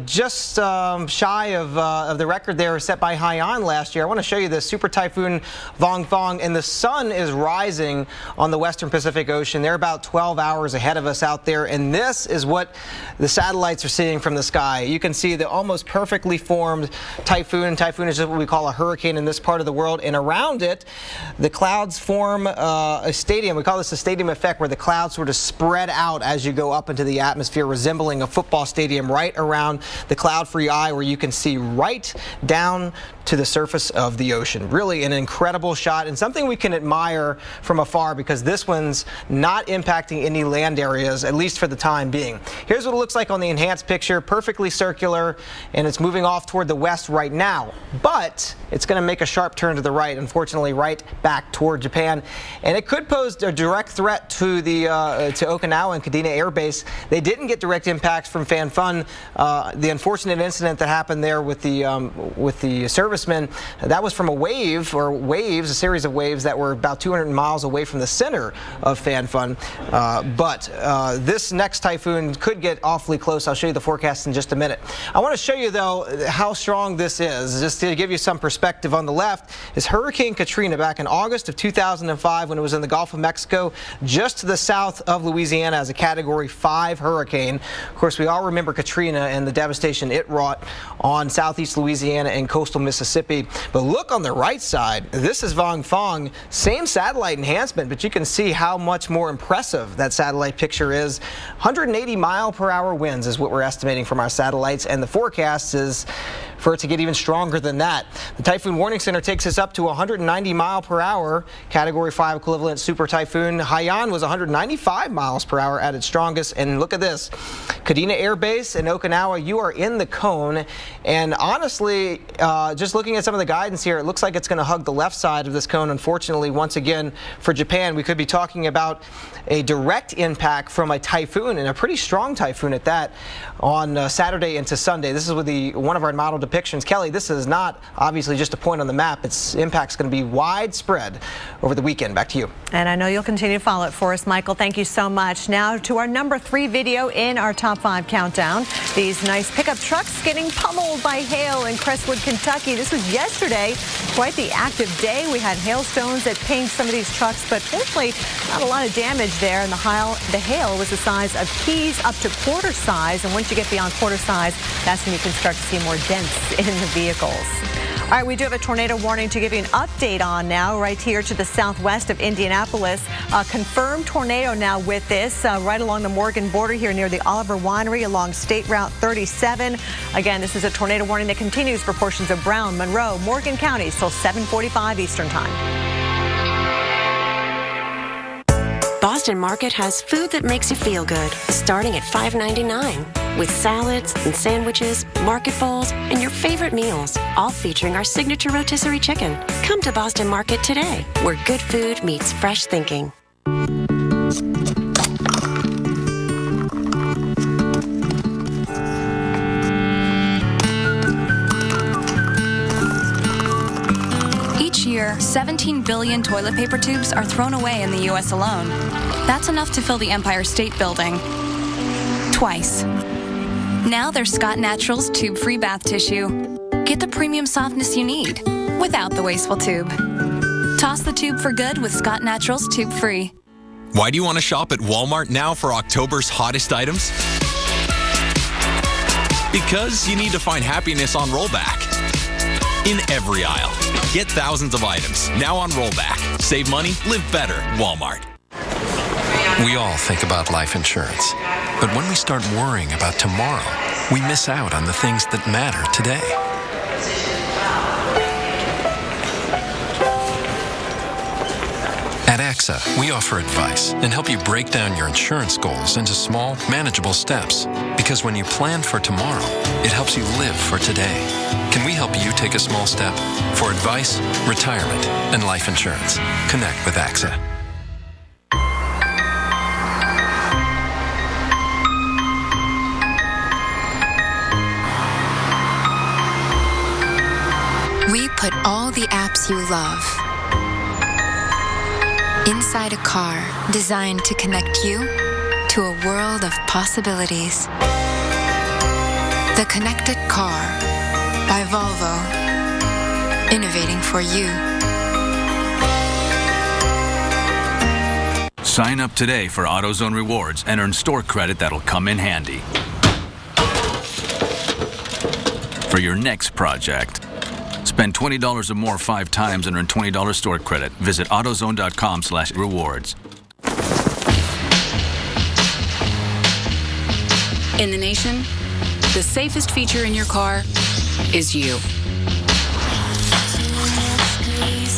just shy of the record there set by Haiyan last year. I want to show you this super typhoon Vongfong, and the sun is rising on the western Pacific Ocean. They're about 12 hours ahead of us out there, and this is what the satellites are seeing from the sky. You can see the almost perfectly formed typhoon. Typhoon is what we call a hurricane in this part of the world, and around it, the clouds form a stadium. We call this the stadium effect, where the clouds sort of spread out as you go up into the atmosphere, resembling a football stadium right around the cloud-free eye, where you can see right down to the surface of the ocean. Really an incredible shot, and something we can admire from afar, because this one's not impacting any land areas, at least for the time being. Here's what it looks like on the enhanced picture. Perfectly circular, and it's moving off toward the west right now, but it's going to make a sharp turn to the right, unfortunately, right back toward Japan, and it could pose a direct threat to the to Okinawa and Kadena Air Base. They didn't get direct impacts from Fanfun. The unfortunate incident that happened there with the servicemen, that was from a wave, or waves, a series of waves that were about 200 miles away from the center of Fanfun. But this next typhoon could get awfully close. I'll show you the forecast in just a minute. I want to show you, though, how strong this is. Just to give you some perspective, on the left is Hurricane Katrina back in August of 2005, when it was in the Gulf of Mexico, just to the south of Louisiana, as a Category 5 hurricane. Of course, we all remember Katrina and the devastation it wrought on southeast Louisiana and coastal Mississippi. But look on the right side. This is Vongfong. Same satellite enhancement, but you can see how much more impressive that satellite picture is. 180 mile-per-hour winds is what we're estimating from our satellites, and the forecast is for it to get even stronger than that. The Typhoon Warning Center takes us up to 190 mile-per-hour, Category 5 equivalent super typhoon. Haiyan was 195 miles per hour at its strongest, and look at this. Kadena Air Base and Okinawa, you are in the cone, and honestly, just looking at some of the guidance here, it looks like it's going to hug the left side of this cone. Unfortunately, once again, for Japan, we could be talking about a direct impact from a typhoon, and a pretty strong typhoon at that, on Saturday into Sunday. This is with one of our model depictions. Kelly, this is not obviously just a point on the map. Its impact's going to be widespread over the weekend. Back to you. And I know you'll continue to follow it for us, Michael. Thank you so much. Now to our number 3 video in our top 5 countdown. These nice pickup trucks getting pummeled by hail in Crestwood, Kentucky. This was yesterday. Quite the active day. We had hailstones that pinged some of these trucks, but fortunately not a lot of damage there. And the hail was the size of keys up to quarter size. And once you get beyond quarter size, that's when you can start to see more dents in the vehicles. All right, we do have a tornado warning to give you an update on now, right here to the southwest of Indianapolis. A confirmed tornado now with this right along the Morgan border here near the Oliver Winery along State Route 37. Again, this is a tornado warning that continues for portions of Brown, Monroe, Morgan counties till 7:45 Eastern Time. Boston Market has food that makes you feel good, starting at $5.99. With salads and sandwiches, market bowls, and your favorite meals, all featuring our signature rotisserie chicken. Come to Boston Market today, where good food meets fresh thinking. Each year, 17 billion toilet paper tubes are thrown away in the U.S. alone. That's enough to fill the Empire State Building. Twice. Now there's Scott Naturals tube-free bath tissue. Get the premium softness you need without the wasteful tube. Toss the tube for good with Scott Naturals tube-free. Why do you want to shop at Walmart now for October's hottest items? Because you need to find happiness on rollback. In every aisle. Get thousands of items now on rollback. Save money, live better. Walmart. We all think about life insurance. But when we start worrying about tomorrow, we miss out on the things that matter today. At AXA, we offer advice and help you break down your insurance goals into small, manageable steps. Because when you plan for tomorrow, it helps you live for today. Can we help you take a small step? For advice, retirement, and life insurance, connect with AXA. We put all the apps you love inside a car designed to connect you to a world of possibilities. The Connected Car by Volvo. Innovating for you. Sign up today for AutoZone Rewards and earn store credit that'll come in handy for your next project. Spend $20 or more 5 times and earn $20 store credit. Visit AutoZone.com/rewards. In the nation, the safest feature in your car is you.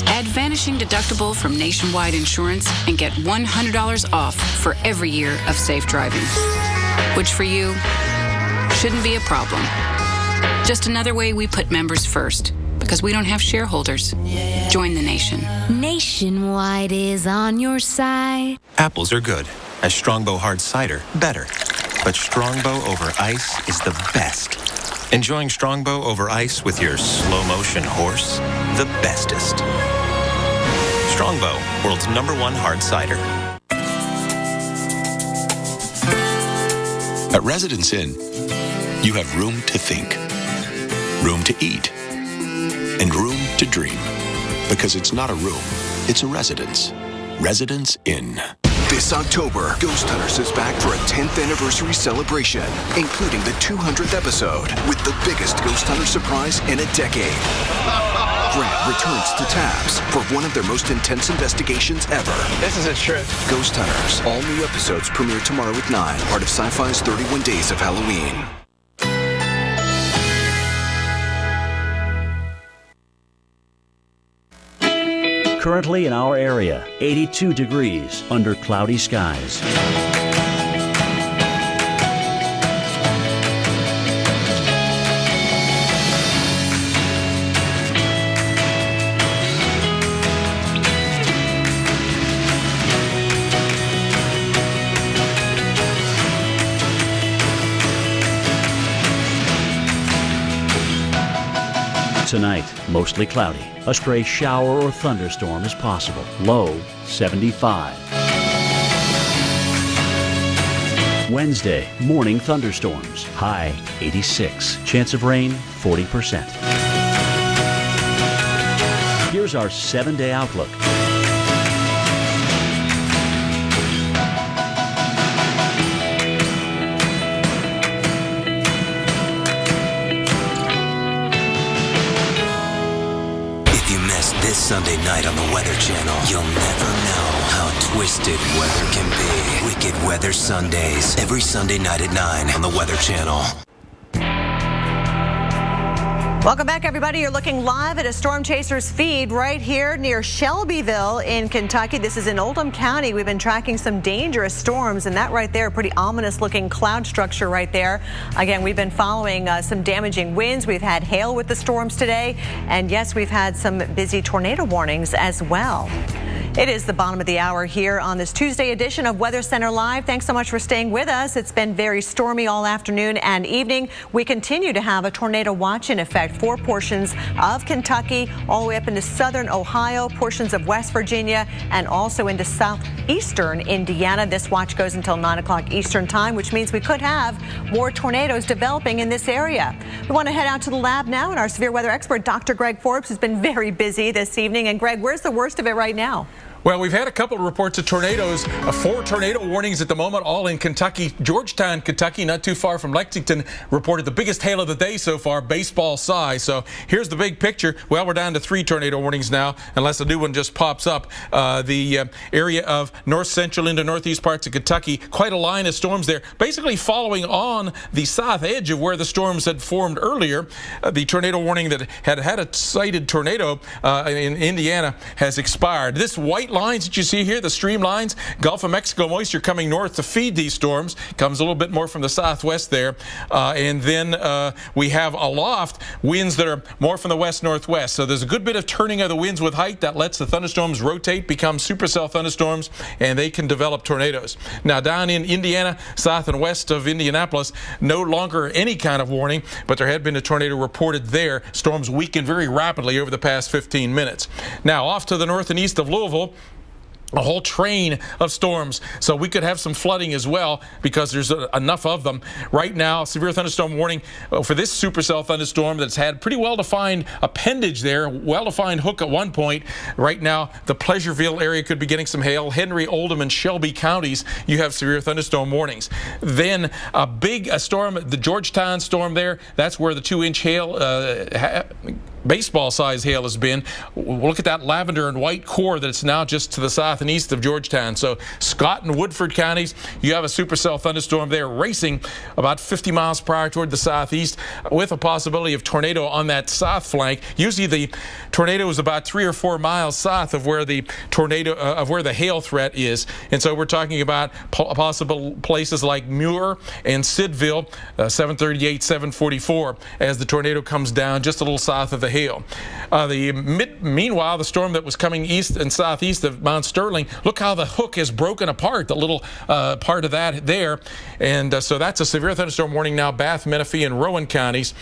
Add Vanishing Deductible from Nationwide Insurance and get $100 off for every year of safe driving. Which for you, shouldn't be a problem. Just another way we put members first. Because we don't have shareholders. Join the nation. Nationwide is on your side. Apples are good. As Strongbow hard cider, better. But Strongbow over ice is the best. Enjoying Strongbow over ice with your slow motion horse, the bestest. Strongbow, world's #1 hard cider. At Residence Inn, you have room to think, room to eat, and room to dream. Because it's not a room, it's a residence. Residence Inn. This October, Ghost Hunters is back for a 10th anniversary celebration, including the 200th episode with the biggest Ghost Hunter surprise in a decade. Grant returns to Taps for one of their most intense investigations ever. This is a trip. Ghost Hunters. All new episodes premiere tomorrow at 9, part of Sci-Fi's 31 Days of Halloween. Currently in our area, 82 degrees under cloudy skies. Tonight, mostly cloudy. A stray shower or thunderstorm is possible. Low 75. Wednesday, morning thunderstorms. High 86. Chance of rain 40%. Here's our 7-day outlook. This Sunday night on the Weather Channel, you'll never know how twisted weather can be. Wicked Weather Sundays, every Sunday night at 9 on the Weather Channel. Welcome back, everybody. You're looking live at a Storm Chasers feed right here near Shelbyville in Kentucky. This is in Oldham County. We've been tracking some dangerous storms, and that right there, pretty ominous looking cloud structure right there. Again, we've been following some damaging winds. We've had hail with the storms today, and yes, we've had some busy tornado warnings as well. It is the bottom of the hour here on this Tuesday edition of Weather Center Live. Thanks so much for staying with us. It's been very stormy all afternoon and evening. We continue to have a tornado watch in effect for portions of Kentucky, all the way up into southern Ohio, portions of West Virginia, and also into southeastern Indiana. This watch goes until 9 o'clock Eastern time, which means we could have more tornadoes developing in this area. We want to head out to the lab now, and our severe weather expert, Dr. Greg Forbes, has been very busy this evening. And Greg, where's the worst of it right now? Well, we've had a couple of reports of tornadoes, 4 tornado warnings at the moment, all in Kentucky. Georgetown, Kentucky, not too far from Lexington, reported the biggest hail of the day so far, baseball size. So here's the big picture. Well, we're down to 3 tornado warnings now, unless a new one just pops up. The area of north central into northeast parts of Kentucky, quite a line of storms there, basically following on the south edge of where the storms had formed earlier. The tornado warning that had a cited tornado in Indiana has expired. This white lines that you see here, the stream lines, Gulf of Mexico moisture coming north to feed these storms, comes a little bit more from the southwest there, and then we have aloft winds that are more from the west-northwest. So there's a good bit of turning of the winds with height that lets the thunderstorms rotate, become supercell thunderstorms, and they can develop tornadoes. Now down in Indiana, south and west of Indianapolis, no longer any kind of warning, but there had been a tornado reported there. Storms weakened very rapidly over the past 15 minutes. Now off to the north and east of Louisville, a whole train of storms, so we could have some flooding as well because there's enough of them. Right now, severe thunderstorm warning for this supercell thunderstorm that's had pretty well-defined appendage there, well-defined hook at one point. Right now, the Pleasureville area could be getting some hail. Henry, Oldham, and Shelby counties, you have severe thunderstorm warnings. Then a storm, the Georgetown storm there, that's where the 2-inch hail, baseball-sized hail has been. Look at that lavender and white core that's now just to the south and east of Georgetown. So Scott and Woodford counties, you have a supercell thunderstorm there racing about 50 miles per hour toward the southeast with a possibility of tornado on that south flank. Usually the tornado is about 3 or 4 miles south of where the tornado, of where the hail threat is. And so we're talking about possible places like Muir and Sidville, 738, 744, as the tornado comes down just a little south of the hail. Meanwhile, the storm that was coming east and southeast of Mount Sterling, look how the hook has broken apart, the little part of that there. And so that's a severe thunderstorm warning now, Bath, Menifee, and Rowan counties.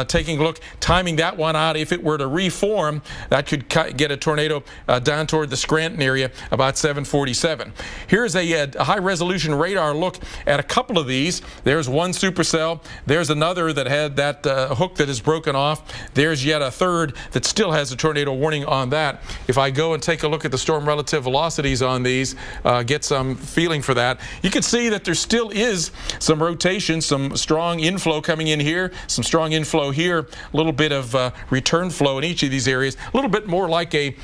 Taking a look, timing that one out, if it were to reform, that could get a tornado down toward the Scranton area about 747. Here's a high-resolution radar look at a couple of these. There's one supercell. There's another that had that hook that is broken off. There's yet a third that still has a tornado warning on that. If I go and take a look at the storm relative velocities on these, get some feeling for that, you can see that there still is some rotation, some strong inflow coming in here, some strong inflow here, a little bit of return flow in each of these areas, a little bit more like a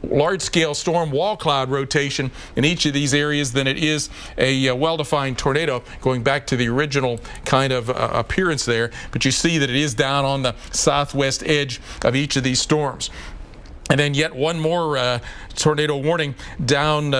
large-scale storm wall cloud rotation in each of these areas than it is a well-defined tornado, going back to the original kind of appearance there. But you see that it is down on the southwest edge of each of these storms. And then yet one more tornado warning down,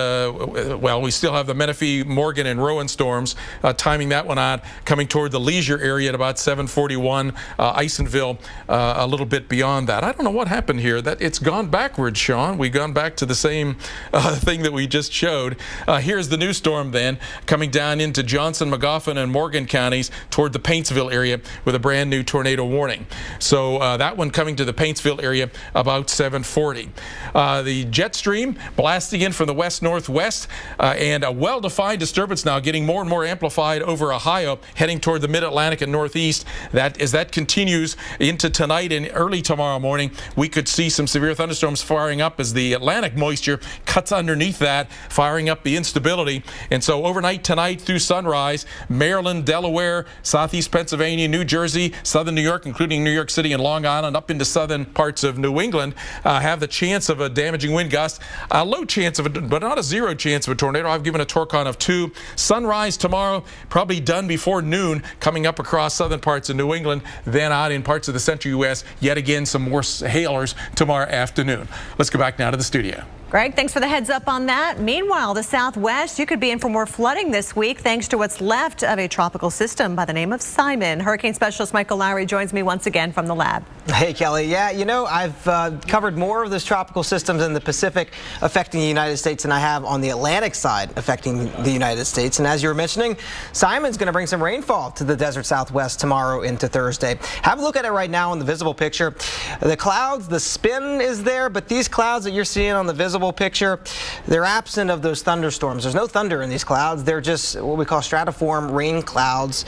we still have the Menifee, Morgan, and Rowan storms, timing that one out, coming toward the Leisure area at about 7:41, Isonville a little bit beyond that. I don't know what happened here. That it's gone backwards, Sean. We've gone back to the same thing that we just showed. Here's the new storm then, coming down into Johnson, Magoffin, and Morgan counties toward the Paintsville area with a brand new tornado warning. So that one coming to the Paintsville area about 7:40. The jet stream blasting in from the west-northwest and a well-defined disturbance now getting more and more amplified over Ohio, heading toward the mid-Atlantic and northeast. As that continues into tonight and early tomorrow morning, we could see some severe thunderstorms firing up as the Atlantic moisture cuts underneath that, firing up the instability. And so overnight tonight through sunrise, Maryland, Delaware, southeast Pennsylvania, New Jersey, southern New York, including New York City and Long Island, up into southern parts of New England, have the chance of a damaging wind gust. A low chance of it, but not a zero chance of a tornado. I've given a Torcon of 2. Sunrise tomorrow, probably done before noon, coming up across southern parts of New England, then out in parts of the central U.S. Yet again, some more hailers tomorrow afternoon. Let's go back now to the studio. Greg, thanks for the heads up on that. Meanwhile, the Southwest, you could be in for more flooding this week thanks to what's left of a tropical system by the name of Simon. Hurricane specialist Michael Lowry joins me once again from the lab. Hey, Kelly. Yeah, you know, I've covered more of those tropical systems in the Pacific affecting the United States than I have on the Atlantic side affecting the United States. And as you were mentioning, Simon's going to bring some rainfall to the desert Southwest tomorrow into Thursday. Have a look at it right now in the visible picture. The clouds, the spin is there, but these clouds that you're seeing on the visible picture, they're absent of those thunderstorms. There's no thunder in these clouds. They're just what we call stratiform rain clouds.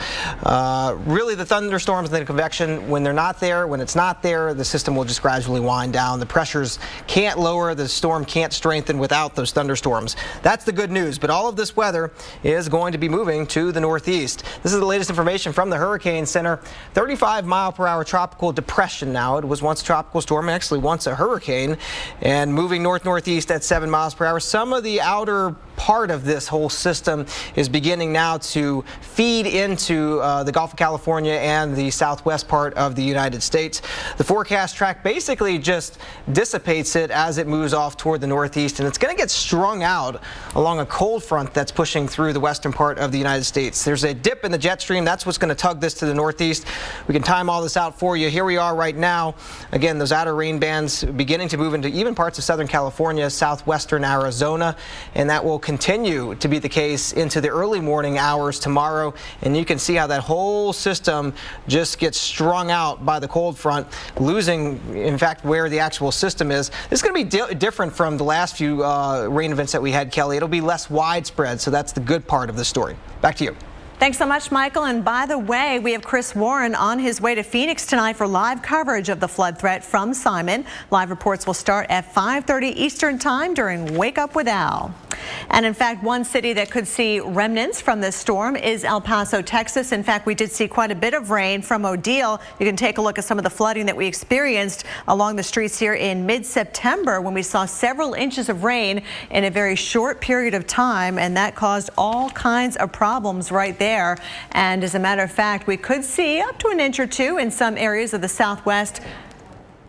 Really, the thunderstorms and the convection, when they're not there, when it's not there, the system will just gradually wind down. The pressures can't lower, the storm can't strengthen without those thunderstorms. That's the good news, but all of this weather is going to be moving to the northeast. This is the latest information from the Hurricane Center. 35-mile-per-hour tropical depression now. It was once a tropical storm, actually once a hurricane, and moving north-northeast at 7 miles per hour. Some of the outer part of this whole system is beginning now to feed into the Gulf of California and the southwest part of the United States. The forecast track basically just dissipates it as it moves off toward the northeast, and it's going to get strung out along a cold front that's pushing through the western part of the United States. There's a dip in the jet stream. That's what's going to tug this to the northeast. We can time all this out for you. Here we are right now. Again, those outer rain bands beginning to move into even parts of Southern California, southwestern Arizona, and that will continue to be the case into the early morning hours tomorrow. And you can see how that whole system just gets strung out by the cold front, losing, in fact, where the actual system is. This is going to be different from the last few rain events that we had, Kelly. It'll be less widespread, so that's the good part of the story. Back to you. Thanks so much, Michael. And by the way, we have Chris Warren on his way to Phoenix tonight for live coverage of the flood threat from Simon. Live reports will start at 5:30 Eastern Time during Wake Up with Al. And in fact, one city that could see remnants from this storm is El Paso, Texas. In fact, we did see quite a bit of rain from Odile. You can take a look at some of the flooding that we experienced along the streets here in mid-September when we saw several inches of rain in a very short period of time, and that caused all kinds of problems right there. And as a matter of fact, we could see up to an inch or two in some areas of the Southwest.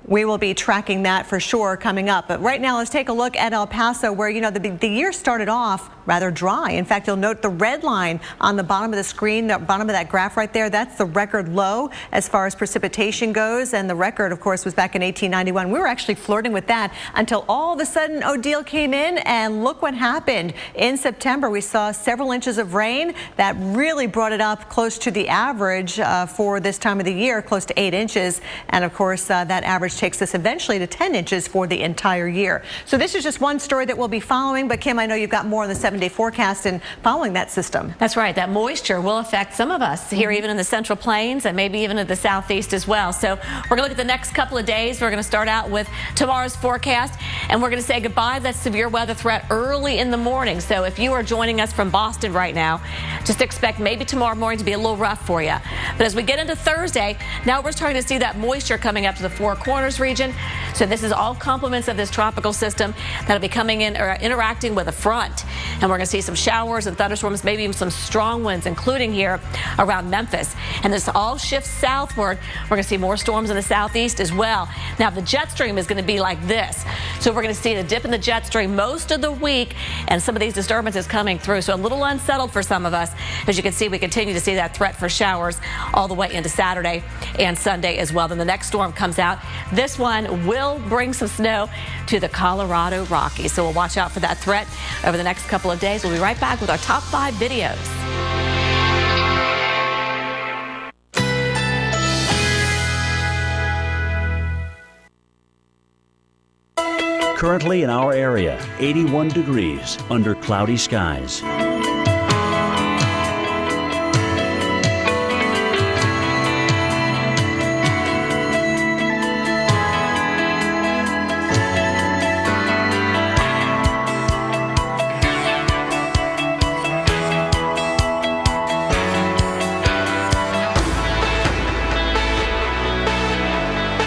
We will be tracking that for sure coming up. But right now, let's take a look at El Paso, where, you know, the year started off rather dry. In fact, you'll note the red line on the bottom of the screen, the bottom of that graph right there. That's the record low as far as precipitation goes. And the record, of course, was back in 1891. We were actually flirting with that until all of a sudden Odile came in, and look what happened. In September, we saw several inches of rain that really brought it up close to the average for this time of the year, close to 8 inches. And of course, that average takes us eventually to 10 inches for the entire year. So this is just one story that we'll be following. But Kim, I know you've got more on the 7-day forecast and following that system. That's right. That moisture will affect some of us here, even in the Central Plains and maybe even in the Southeast as well. So we're going to look at the next couple of days. We're going to start out with tomorrow's forecast, and we're going to say goodbye to that severe weather threat early in the morning. So if you are joining us from Boston right now, just expect maybe tomorrow morning to be a little rough for you. But as we get into Thursday, now we're starting to see that moisture coming up to the Four Corners region. So this is all complements of this tropical system that'll be coming in or interacting with a front. And we're going to see some showers and thunderstorms, maybe even some strong winds, including here around Memphis. And this all shifts southward. We're going to see more storms in the southeast as well. Now, the jet stream is going to be like this. So we're going to see the dip in the jet stream most of the week, and some of these disturbances coming through. So a little unsettled for some of us. As you can see, we continue to see that threat for showers all the way into Saturday and Sunday as well. Then the next storm comes out. This one will bring some snow to the Colorado Rockies. So we'll watch out for that threat over the next couple of days. We'll be right back with our top 5 videos. Currently in our area, 81 degrees under cloudy skies.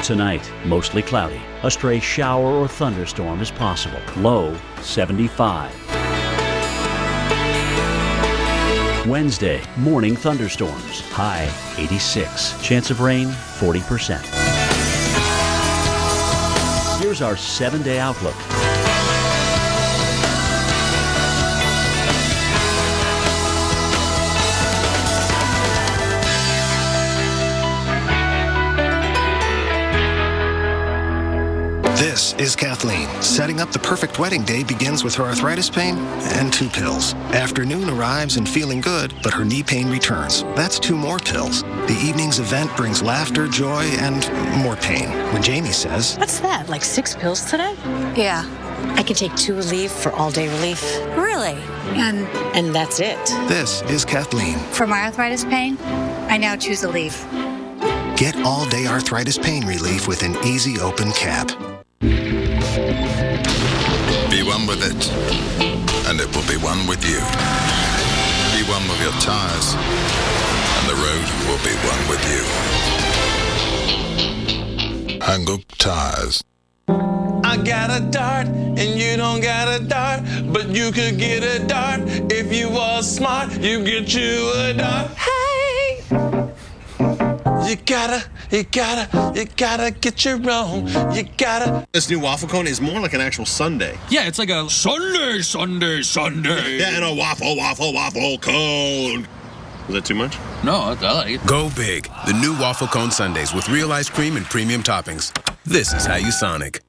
Tonight, mostly cloudy. A stray shower or thunderstorm is possible. Low, 75. Wednesday, morning thunderstorms. High, 86. Chance of rain, 40%. Here's our 7-day outlook. This is Kathleen. Setting up the perfect wedding day begins with her arthritis pain and 2 pills. Afternoon arrives and feeling good, but her knee pain returns. That's 2 more pills. The evening's event brings laughter, joy, and more pain. When Jamie says, "What's that, like 6 pills today?" Yeah. I can take 2 Aleve for all-day relief. Really? And that's it. This is Kathleen. For my arthritis pain, I now choose Aleve. Get all-day arthritis pain relief with an easy open cap. Be one with it, and it will be one with you. Be one with your tires, and the road will be one with you. Hang up tires. I got a dart, and you don't got a dart, but you could get a dart if you was smart. You get you a dart. Hey! You gotta get your own. You gotta. This new waffle cone is more like an actual sundae. Yeah, it's like a Sunday. Yeah, and a waffle cone. Was that too much? No, I like it. Go big. The new waffle cone sundaes with real ice cream and premium toppings. This is how you Sonic.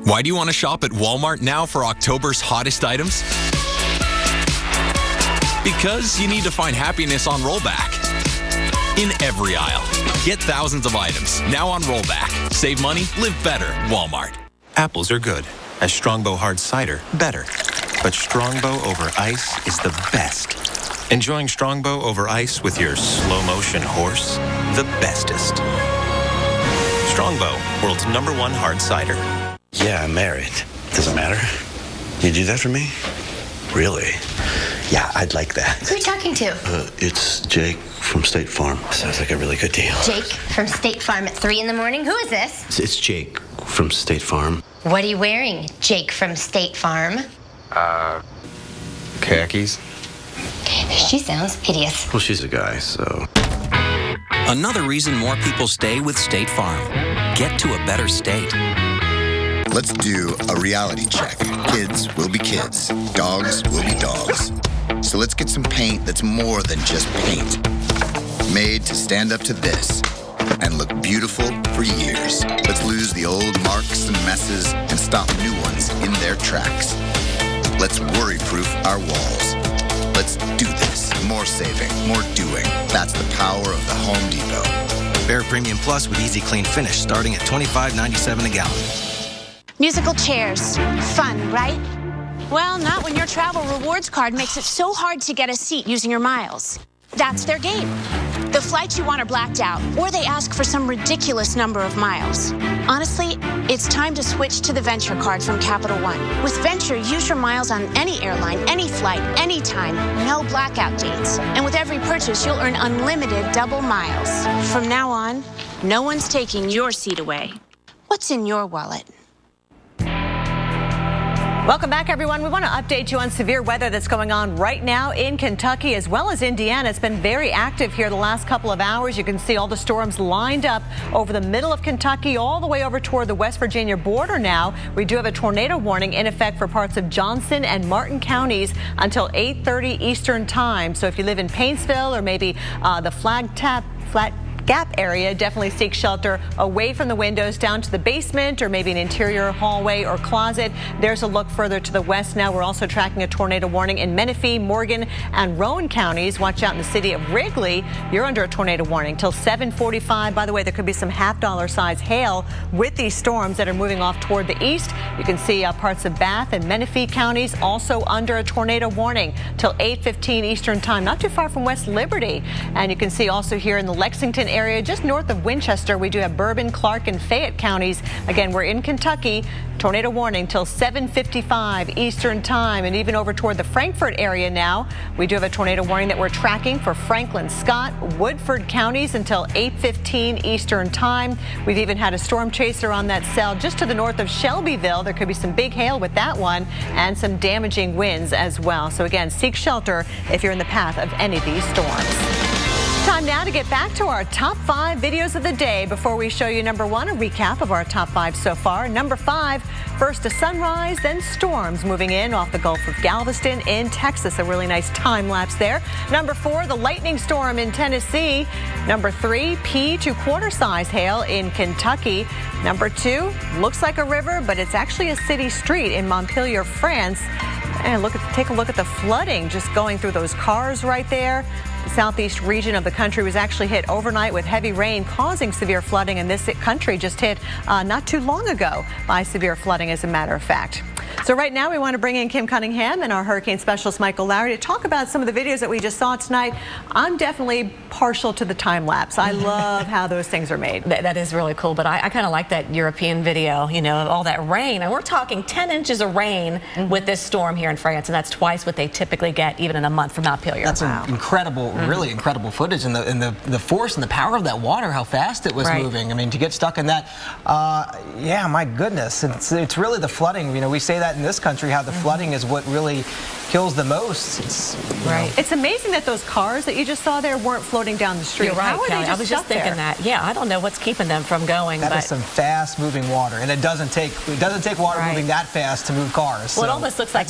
Why do you want to shop at Walmart now for October's hottest items? Because you need to find happiness on rollback. In every aisle. Get thousands of items now on rollback. Save money, live better. Walmart. Apples are good. As Strongbow hard cider, better. But Strongbow over ice is the best. Enjoying Strongbow over ice with your slow motion horse, the bestest. Strongbow, world's #1 hard cider. Yeah, I'm married. Does it matter? You do that for me? Really? Yeah, I'd like that. Who are you talking to? It's Jake from State Farm. Sounds like a really good deal. Jake from State Farm at 3 in the morning? Who is this? It's Jake from State Farm. What are you wearing, Jake from State Farm? Khakis. She sounds hideous. Well, she's a guy, so. Another reason more people stay with State Farm. Get to a better state. Let's do a reality check. Kids will be kids. Dogs will be dogs. So let's get some paint that's more than just paint. Made to stand up to this and look beautiful for years. Let's lose the old marks and messes and stop new ones in their tracks. Let's worry-proof our walls. Let's do this. More saving, more doing. That's the power of the Home Depot. Bear Premium Plus with Easy Clean Finish starting at $25.97 a gallon. Musical chairs. Fun, right? Well, not when your travel rewards card makes it so hard to get a seat using your miles. That's their game. The flights you want are blacked out, or they ask for some ridiculous number of miles. Honestly, it's time to switch to the Venture card from Capital One. With Venture, use your miles on any airline, any flight, anytime, no blackout dates. And with every purchase, you'll earn unlimited double miles. From now on, no one's taking your seat away. What's in your wallet? Welcome back, everyone. We want to update you on severe weather that's going on right now in Kentucky as well as Indiana. It's been very active here the last couple of hours. You can see all the storms lined up over the middle of Kentucky all the way over toward the West Virginia border now. We do have a tornado warning in effect for parts of Johnson and Martin counties until 8:30 Eastern time. So if you live in Paintsville or maybe the Flat Gap area, definitely seek shelter away from the windows down to the basement or maybe an interior hallway or closet. There's a look further to the west now. We're also tracking a tornado warning in Menifee, Morgan, and Rowan counties. Watch out in the city of Wrigley. You're under a tornado warning till 7:45. By the way, there could be some half-dollar size hail with these storms that are moving off toward the east. You can see parts of Bath and Menifee counties also under a tornado warning till 8:15 Eastern time, not too far from West Liberty. And you can see also here in the Lexington area, just north of Winchester, we do have Bourbon, Clark, and Fayette counties. Again, we're in Kentucky. Tornado warning till 7:55 Eastern time, and even over toward the Frankfort area now, we do have a tornado warning that we're tracking for Franklin, Scott, Woodford counties until 8:15 Eastern time. We've even had a storm chaser on that cell just to the north of Shelbyville. There could be some big hail with that one and some damaging winds as well. So again, seek shelter if you're in the path of any of these storms. Time now to get back to our top 5 videos of the day. Before we show you number 1, a recap of our top 5 so far. Number 5, first a sunrise, then storms moving in off the Gulf of Galveston in Texas. A really nice time lapse there. Number 4, the lightning storm in Tennessee. Number 3, pea to quarter size hail in Kentucky. Number 2, looks like a river, but it's actually a city street in Montpellier, France. And take a look at the flooding just going through those cars right there. The southeast region of the country was actually hit overnight with heavy rain causing severe flooding, and this country just hit not too long ago by severe flooding, as a matter of fact. So right now we want to bring in Kim Cunningham and our hurricane specialist Michael Lowry to talk about some of the videos that we just saw tonight. I'm definitely partial to the time lapse. I love how those things are made. That is really cool, but I kind of like that European video, you know, all that rain. And we're talking 10 inches of rain with this storm here in France, and that's twice what they typically get even in a month from Montpellier. That's incredible, really incredible footage, and the force and the power of that water, how fast it was moving. I mean, to get stuck in that, yeah, my goodness. It's really the flooding. You know, we say that in this country, how the flooding is what really kills the most. It's amazing that those cars that you just saw there weren't floating down the street. You're right, How are Kelly. they I was just thinking that. Yeah, I don't know what's keeping them from going. That is some fast-moving water, and it doesn't take water moving that fast to move cars. Well, it almost looks like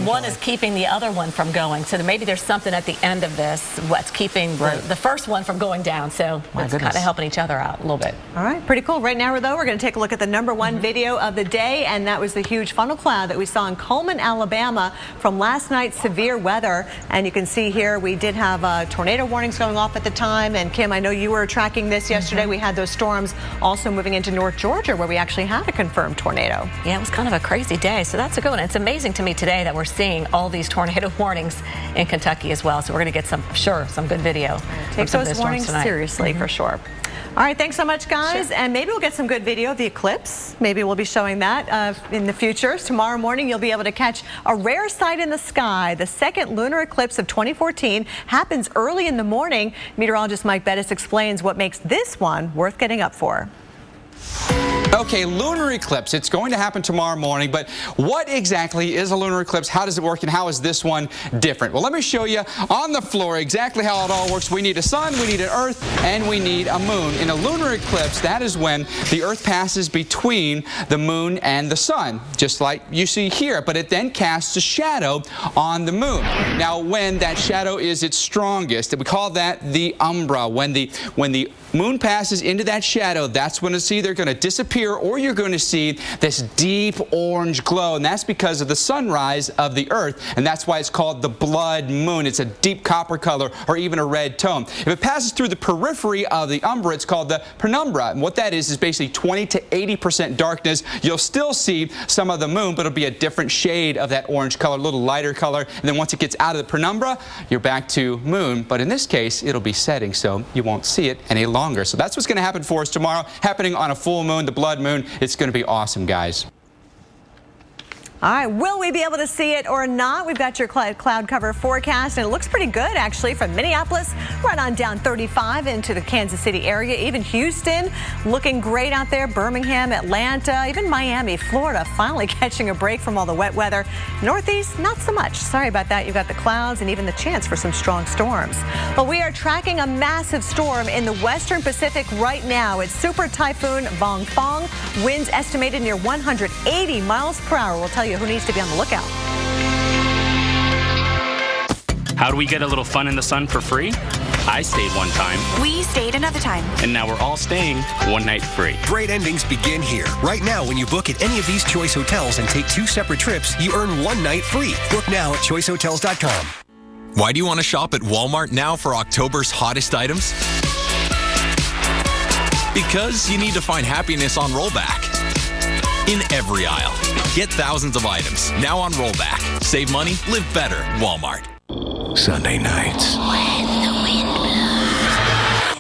one is keeping the other one from going. So maybe there's something at the end of this what's keeping the first one from going down. So it's kind of helping each other out a little bit. All right, pretty cool. Right now, though, we're going to take a look at the number 1 video of the day, and that was the huge funnel cloud that we saw in Coleman, Alabama from last night's severe weather. And you can see here we did have tornado warnings going off at the time. And Kim, I know you were tracking this yesterday. We had those storms also moving into North Georgia where we actually had a confirmed tornado. Yeah, it was kind of a crazy day. So that's a good one. It's amazing to me today that we're seeing all these tornado warnings in Kentucky as well. So we're going to get some good video. Take those warnings seriously for sure. All right, thanks so much, guys. And maybe we'll get some good video of the eclipse. Maybe we'll be showing that in the future. Tomorrow morning, you'll be able to catch a rare sight in the sky. The second lunar eclipse of 2014 happens early in the morning. Meteorologist Mike Bettis explains what makes this one worth getting up for. Okay, lunar eclipse. It's going to happen tomorrow morning, but what exactly is a lunar eclipse? How does it work, and how is this one different? Well, let me show you on the floor exactly how it all works. We need a sun, we need an earth, and we need a moon. In a lunar eclipse, that is when the earth passes between the moon and the sun, just like you see here, but it then casts a shadow on the moon. Now, when that shadow is its strongest, we call that the umbra. When the moon passes into that shadow, that's when it's either going to disappear or you're going to see this deep orange glow, and that's because of the sunrise of the earth, and that's why it's called the blood moon. It's a deep copper color or even a red tone. If it passes through the periphery of the umbra, it's called the penumbra, and what that is basically 20 to 80% darkness. You'll still see some of the moon, but it'll be a different shade of that orange color, a little lighter color, and then once it gets out of the penumbra, you're back to moon, but in this case, it'll be setting, so you won't see it any longer. So that's what's going to happen for us tomorrow, happening on a full moon, the blood moon. It's going to be awesome, guys. All right, will we be able to see it or not? We've got your cloud cover forecast, and it looks pretty good, actually, from Minneapolis right on down 35 into the Kansas City area. Even Houston looking great out there. Birmingham, Atlanta, even Miami, Florida finally catching a break from all the wet weather. Northeast, not so much. Sorry about that. You've got the clouds and even the chance for some strong storms. Well, we are tracking a massive storm in the western Pacific right now. It's Super Typhoon Bongfang. Winds estimated near 180 miles per hour. We'll tell you who needs to be on the lookout. How do we get a little fun in the sun for free? I stayed one time. We stayed another time. And now we're all staying one night free. Great endings begin here. Right now, when you book at any of these Choice hotels and take 2 separate trips, you earn 1 night free. Book now at choicehotels.com. Why do you want to shop at Walmart now for October's hottest items? Because you need to find happiness on rollback. In every aisle. Get thousands of items now on rollback. Save money, live better. Walmart. Sunday nights. When the wind blows.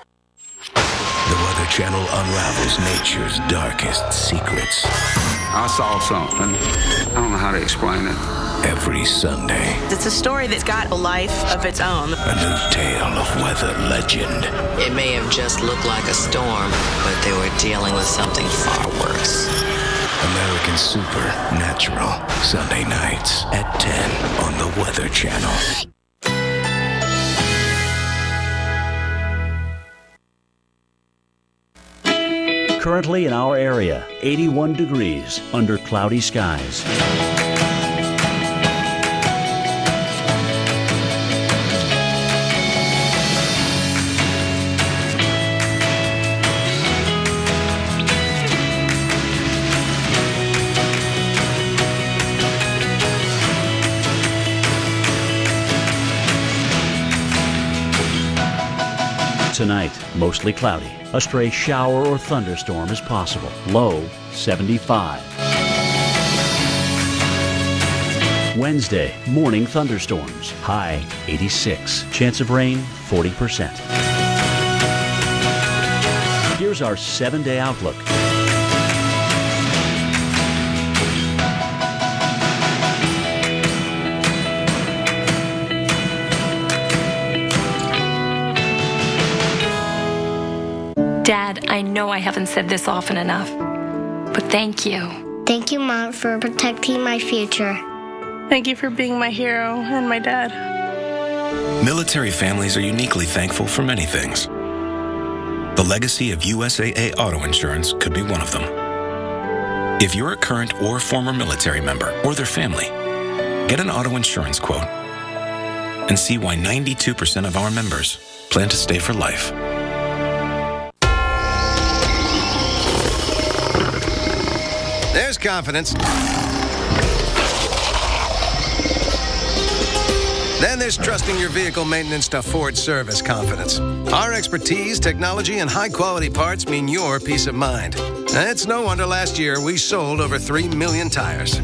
The Weather Channel unravels nature's darkest secrets. I saw something. I don't know how to explain it. Every Sunday. It's a story that's got a life of its own. A new tale of weather legend. It may have just looked like a storm, but they were dealing with something far worse. American Supernatural. Sunday nights at 10 on the Weather Channel. Currently in our area, 81 degrees under cloudy skies. Tonight, mostly cloudy. A stray shower or thunderstorm is possible. Low, 75. Wednesday, morning thunderstorms. High, 86. Chance of rain, 40%. Here's our 7-day outlook. Dad, I know I haven't said this often enough, but thank you. Thank you, Mom, for protecting my future. Thank you for being my hero and my dad. Military families are uniquely thankful for many things. The legacy of USAA Auto Insurance could be one of them. If you're a current or former military member or their family, get an auto insurance quote and see why 92% of our members plan to stay for life. There's confidence. Then there's trusting your vehicle maintenance to Ford Service confidence. Our expertise, technology, and high-quality parts mean your peace of mind. It's no wonder last year we sold over 3 million tires.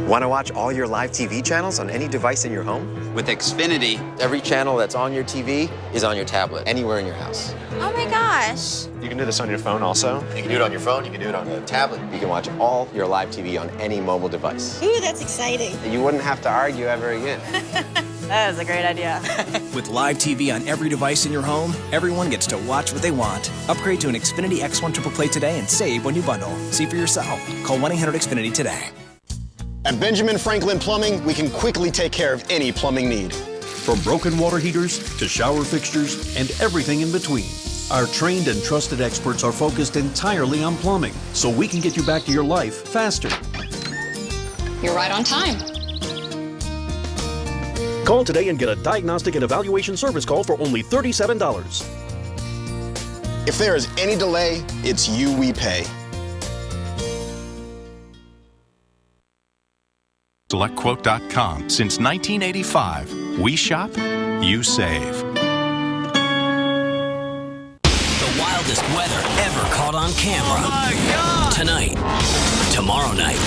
Want to watch all your live TV channels on any device in your home? With Xfinity, every channel that's on your TV is on your tablet, anywhere in your house. Oh my gosh. You can do this on your phone also. You can do it on your phone, you can do it on a tablet. You can watch all your live TV on any mobile device. Ooh, that's exciting. You wouldn't have to argue ever again. That is a great idea. With live TV on every device in your home, everyone gets to watch what they want. Upgrade to an Xfinity X1 Triple Play today and save when you bundle. See for yourself. Call 1-800-XFINITY today. At Benjamin Franklin Plumbing, we can quickly take care of any plumbing need. From broken water heaters to shower fixtures and everything in between. Our trained and trusted experts are focused entirely on plumbing, so we can get you back to your life faster. You're right on time. Call today and get a diagnostic and evaluation service call for only $37. If there is any delay, it's you we pay. SelectQuote.com. Since 1985, we shop, you save. The wildest weather ever caught on camera. Oh my God! Tonight, tomorrow night,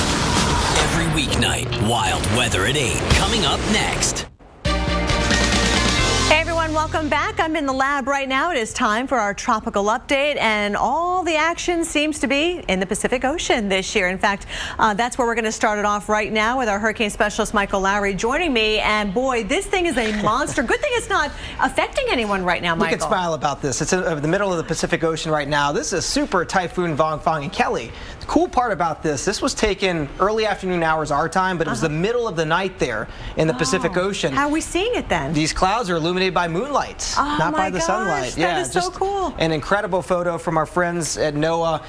every weeknight, wild weather at 8. Coming up next. Hey everyone, And welcome back. I'm in the lab right now. It is time for our tropical update, and all the action seems to be in the Pacific Ocean this year. In fact, that's where we're going to start it off right now with our hurricane specialist Michael Lowry joining me. And boy, this thing is a monster. Good thing it's not affecting anyone right now, Michael. We can smile about this. It's in the middle of the Pacific Ocean right now. This is Super Typhoon Vongfang. And Kelly, the cool part about this was taken early afternoon hours our time, but it was the middle of the night there in the Pacific Ocean. How are we seeing it then? These clouds are illuminated by moonlight, not by the sunlight. That is so cool. An incredible photo from our friends at NOAA.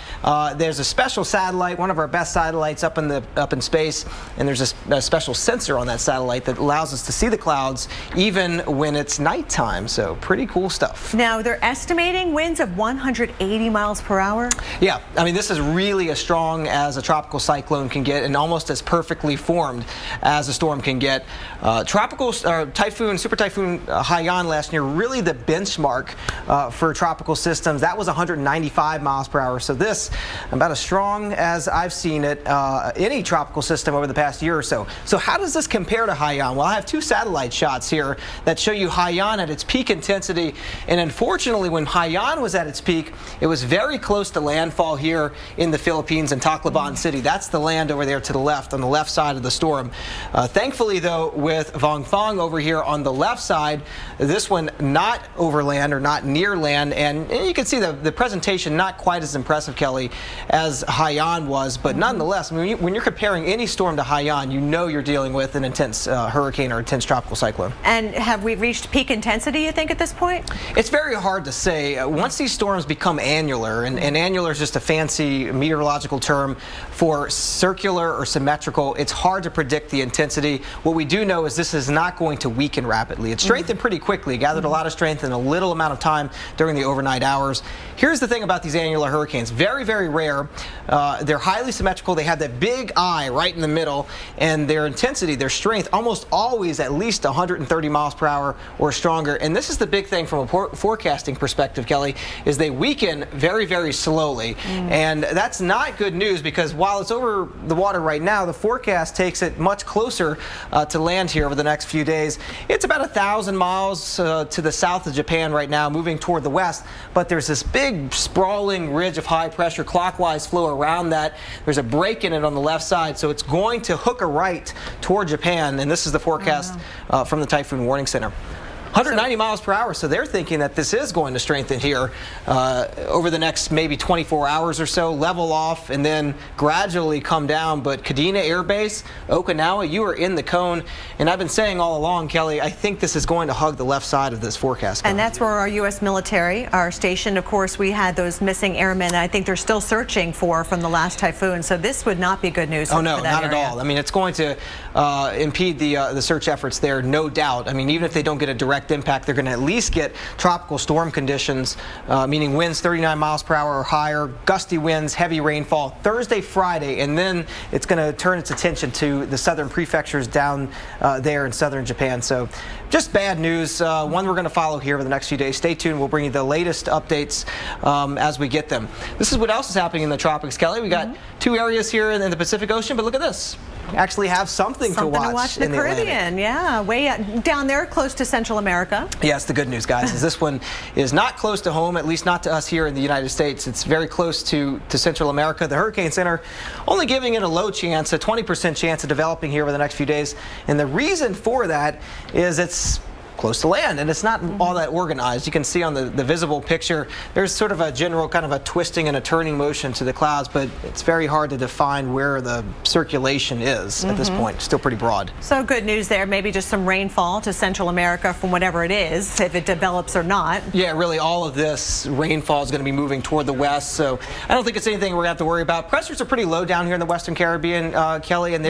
There's a special satellite, one of our best satellites up in space, and there's a special sensor on that satellite that allows us to see the clouds even when it's nighttime. So pretty cool stuff. Now they're estimating winds of 180 miles per hour. Yeah, I mean this is really as strong as a tropical cyclone can get, and almost as perfectly formed as a storm can get. Super Typhoon Haiyan last year, really the benchmark for tropical systems. That was 195 miles per hour. So this, about as strong as I've seen it, any tropical system over the past year or so. So how does this compare to Haiyan? Well, I have two satellite shots here that show you Haiyan at its peak intensity. And unfortunately, when Haiyan was at its peak, it was very close to landfall here in the Philippines in Tacloban City. That's the land over there to the left, on the left side of the storm. Thankfully, though, with Vongfang over here on the left side, this one not over land or not near land, and you can see the presentation not quite as impressive, Kelly, as Haiyan was, but nonetheless, I mean, when you're comparing any storm to Haiyan, you know you're dealing with an intense hurricane or intense tropical cyclone. And have we reached peak intensity, you think, at this point? It's very hard to say. Once these storms become annular, and annular is just a fancy meteorological term for circular or symmetrical, it's hard to predict the intensity. What we do know is this is not going to weaken rapidly. It strengthened pretty quickly, gathered a lot of strength in a little amount of time during the overnight hours. Here's the thing about these annular hurricanes. Very, very rare. They're highly symmetrical. They have that big eye right in the middle, and their intensity, their strength, almost always at least 130 miles per hour or stronger. And this is the big thing from a forecasting perspective, Kelly, is they weaken very, very slowly. And that's not good news, because while it's over the water right now, the forecast takes it much closer to land here over the next few days. It's about 1,000 miles to the south of Japan right now, moving toward the west, but there's this big sprawling ridge of high pressure clockwise flow around that. There's a break in it on the left side, so it's going to hook a right toward Japan, and this is the forecast from the Typhoon Warning Center. 190 miles per hour, so they're thinking that this is going to strengthen here over the next maybe 24 hours or so, level off, and then gradually come down. But Kadena Air Base, Okinawa, you are in the cone, and I've been saying all along, Kelly, I think this is going to hug the left side of this forecast cone. And that's where our U.S. military are stationed. Of course, we had those missing airmen, I think they're still searching from the last typhoon, so this would not be good news for that area. Oh, no, not at all. I mean, it's going to impede the search efforts there, no doubt. I mean, even if they don't get a direct impact, they're going to at least get tropical storm conditions, meaning winds 39 miles per hour or higher, gusty winds, heavy rainfall Thursday, Friday, and then it's going to turn its attention to the southern prefectures down there in southern Japan. So just bad news, one we're going to follow here over the next few days. Stay tuned. We'll bring you the latest updates as we get them. This is what else is happening in the tropics, Kelly. We got two areas here in the Pacific Ocean, but look at this. Actually have something to watch in the Caribbean. Atlantic. Yeah, way down there close to Central America. Yes, the good news, guys, is this one is not close to home, at least not to us here in the United States. It's very close to Central America. The Hurricane Center only giving it a low chance, a 20% chance of developing here over the next few days. And the reason for that is it's close to land, and it's not all that organized. You can see on the visible picture, there's sort of a general kind of a twisting and a turning motion to the clouds, but it's very hard to define where the circulation is at this point. Still pretty broad. So good news there, maybe just some rainfall to Central America from whatever it is, if it develops or not. Yeah, really all of this rainfall is going to be moving toward the west, so I don't think it's anything we're going to have to worry about. Pressures are pretty low down here in the Western Caribbean, Kelly, and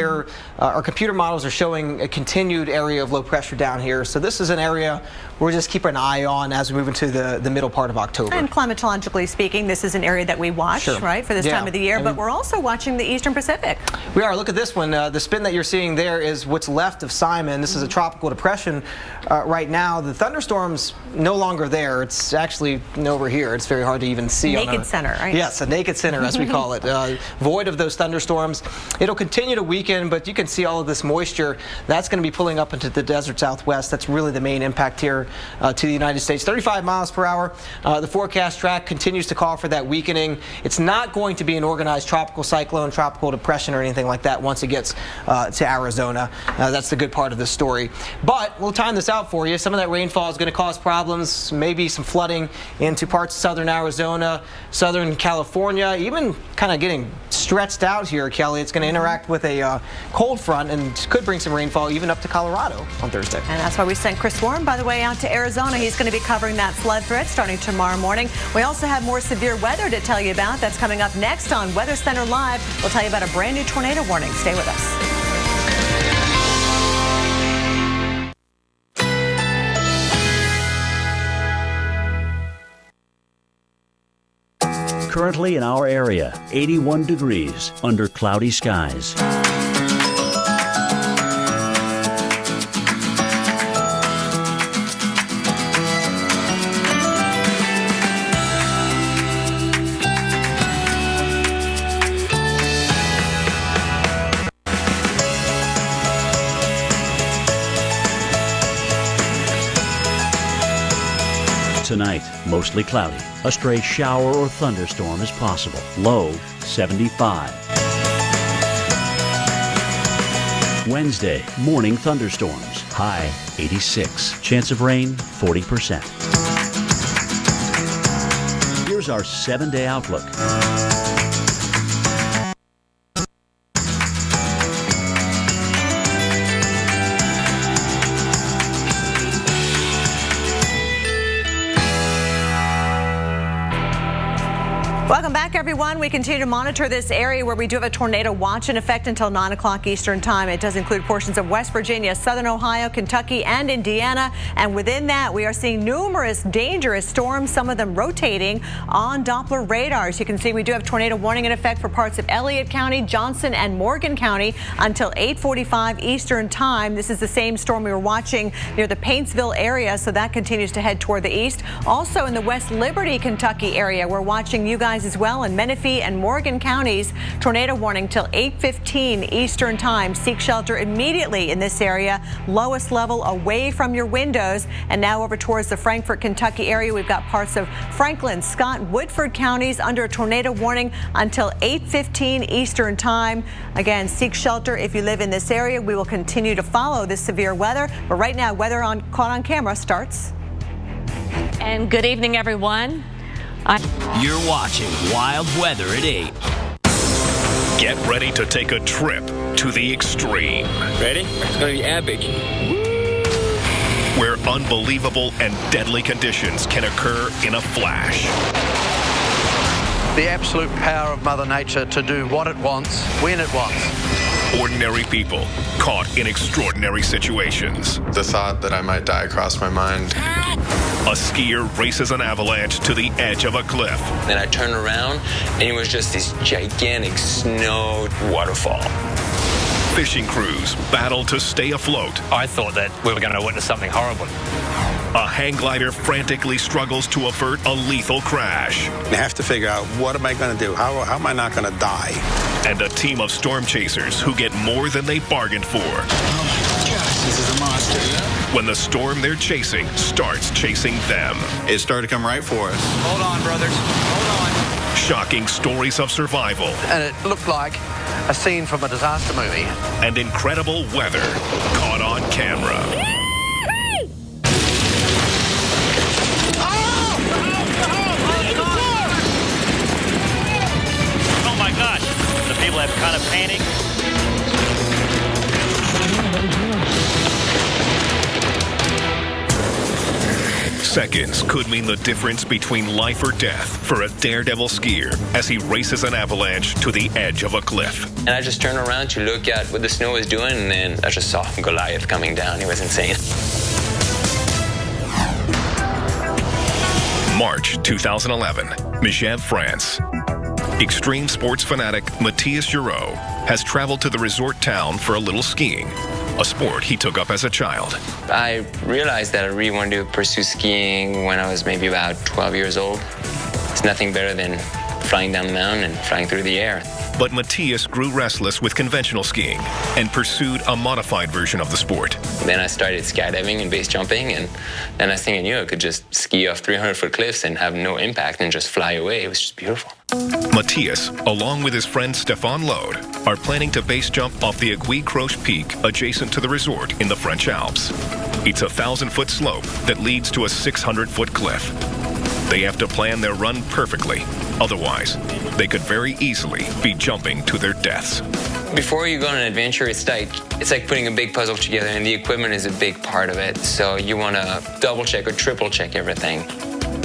our computer models are showing a continued area of low pressure down here, so this is an area we're just keeping an eye on as we move into the middle part of October. And climatologically speaking, this is an area that we watch, right, for this time of the year, but we're also watching the Eastern Pacific. We are. Look at this one. The spin that you're seeing there is what's left of Simon. This is a tropical depression right now. The thunderstorm's no longer there. It's actually over here. It's very hard to even see. Naked center, right? Yes, a naked center, as we call it. Void of those thunderstorms. It'll continue to weaken, but you can see all of this moisture. That's going to be pulling up into the desert Southwest. That's really the main impact here to the United States. 35 miles per hour. The forecast track continues to call for that weakening. It's not going to be an organized tropical cyclone, tropical depression, or anything like that once it gets to Arizona. That's the good part of the story. But we'll time this out for you. Some of that rainfall is going to cause problems, maybe some flooding into parts of southern Arizona, southern California, even kind of getting stretched out here, Kelly. It's going to interact with a cold front and could bring some rainfall even up to Colorado on Thursday. And that's why we sent Chris Warren, by the way, out to Arizona. He's going to be covering that flood threat starting tomorrow morning. We also have more severe weather to tell you about. That's coming up next on Weather Center Live. We'll tell you about a brand new tornado warning. Stay with us. Currently in our area, 81 degrees under cloudy skies. Tonight, mostly cloudy. A stray shower or thunderstorm is possible. Low, 75. Wednesday, morning thunderstorms. High, 86. Chance of rain, 40%. Here's our 7-day outlook. Welcome back, everyone. We continue to monitor this area where we do have a tornado watch in effect until 9 o'clock Eastern time. It does include portions of West Virginia, southern Ohio, Kentucky, and Indiana. And within that, we are seeing numerous dangerous storms, some of them rotating on Doppler radars. You can see we do have tornado warning in effect for parts of Elliott County, Johnson, and Morgan County until 8:45 Eastern time. This is the same storm we were watching near the Paintsville area, so that continues to head toward the east. Also in the West Liberty, Kentucky area, we're watching you guys as well in Menifee and Morgan counties. Tornado warning till 8:15 Eastern time. Seek shelter immediately in this area. Lowest level away from your windows. And now over towards the Frankfort, Kentucky area, we've got parts of Franklin, Scott, Woodford counties under a tornado warning until 8:15 Eastern time. Again, seek shelter if you live in this area. We will continue to follow this severe weather, but right now, weather caught on camera starts. And good evening, everyone. You're watching Wild Weather at 8. Get ready to take a trip to the extreme. Ready? It's going to be epic. Where unbelievable and deadly conditions can occur in a flash. The absolute power of Mother Nature to do what it wants, when it wants. Ordinary people caught in extraordinary situations. The thought that I might die crossed my mind. A skier races an avalanche to the edge of a cliff. Then I turned around, and it was just this gigantic snow waterfall. Fishing crews battle to stay afloat. I thought that we were going to witness something horrible. A hang glider frantically struggles to avert a lethal crash. I have to figure out, what am I going to do? How am I not going to die? And a team of storm chasers who get more than they bargained for. Oh my gosh, this is a monster. When the storm they're chasing starts chasing them. It started to come right for us. Hold on, brothers. Hold on. Shocking stories of survival. And it looked like a scene from a disaster movie. And incredible weather caught on camera. Oh my gosh, the people have kind of panicked. Seconds could mean the difference between life or death for a daredevil skier as he races an avalanche to the edge of a cliff. And I just turned around to look at what the snow was doing, and then I just saw Goliath coming down. It was insane. March 2011, Megève, France. Extreme sports fanatic Matthias Giroux has traveled to the resort town for a little skiing, a sport he took up as a child. I realized that I really wanted to pursue skiing when I was maybe about 12 years old. It's nothing better than flying down the mountain and flying through the air. But Matthias grew restless with conventional skiing and pursued a modified version of the sport. Then I started skydiving and base jumping, and then I think I knew I could just ski off 300-foot cliffs and have no impact and just fly away. It was just beautiful. Matthias, along with his friend Stefan Lode, are planning to base jump off the Aiguille Croche Peak adjacent to the resort in the French Alps. It's a 1,000-foot slope that leads to a 600-foot cliff. They have to plan their run perfectly. Otherwise, they could very easily be jumping to their deaths. Before you go on an adventure, it's like putting a big puzzle together, and the equipment is a big part of it. So you want to double check or triple check everything.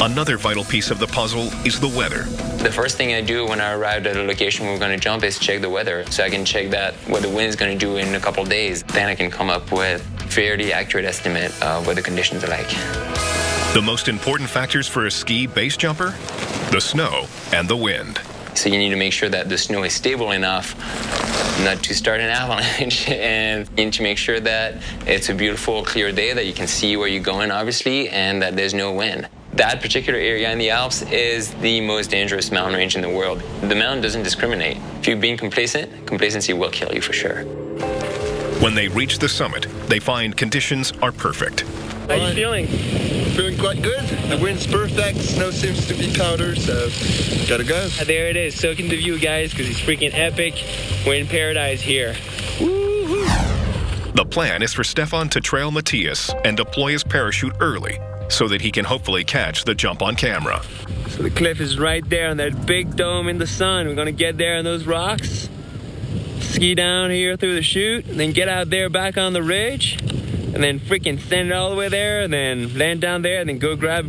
Another vital piece of the puzzle is the weather. The first thing I do when I arrived at a location we're going to jump is check the weather, so I can check that what the wind is going to do in a couple of days. Then I can come up with a fairly accurate estimate of what the conditions are like. The most important factors for a ski base jumper? The snow and the wind. So you need to make sure that the snow is stable enough not to start an avalanche, and you need to make sure that it's a beautiful, clear day, that you can see where you're going, obviously, and that there's no wind. That particular area in the Alps is the most dangerous mountain range in the world. The mountain doesn't discriminate. If you're being complacent, complacency will kill you for sure. When they reach the summit, they find conditions are perfect. How are you feeling? Feeling quite good. The wind's perfect, snow seems to be powder, so gotta go. There it is, soaking the view, guys, because it's freaking epic. We're in paradise here. Woo-hoo. The plan is for Stefan to trail Matthias and deploy his parachute early so that he can hopefully catch the jump on camera. So the cliff is right there on that big dome in the sun. We're gonna get there on those rocks, ski down here through the chute, and then get out there back on the ridge, and then freaking send it all the way there, and then land down there, and then go grab a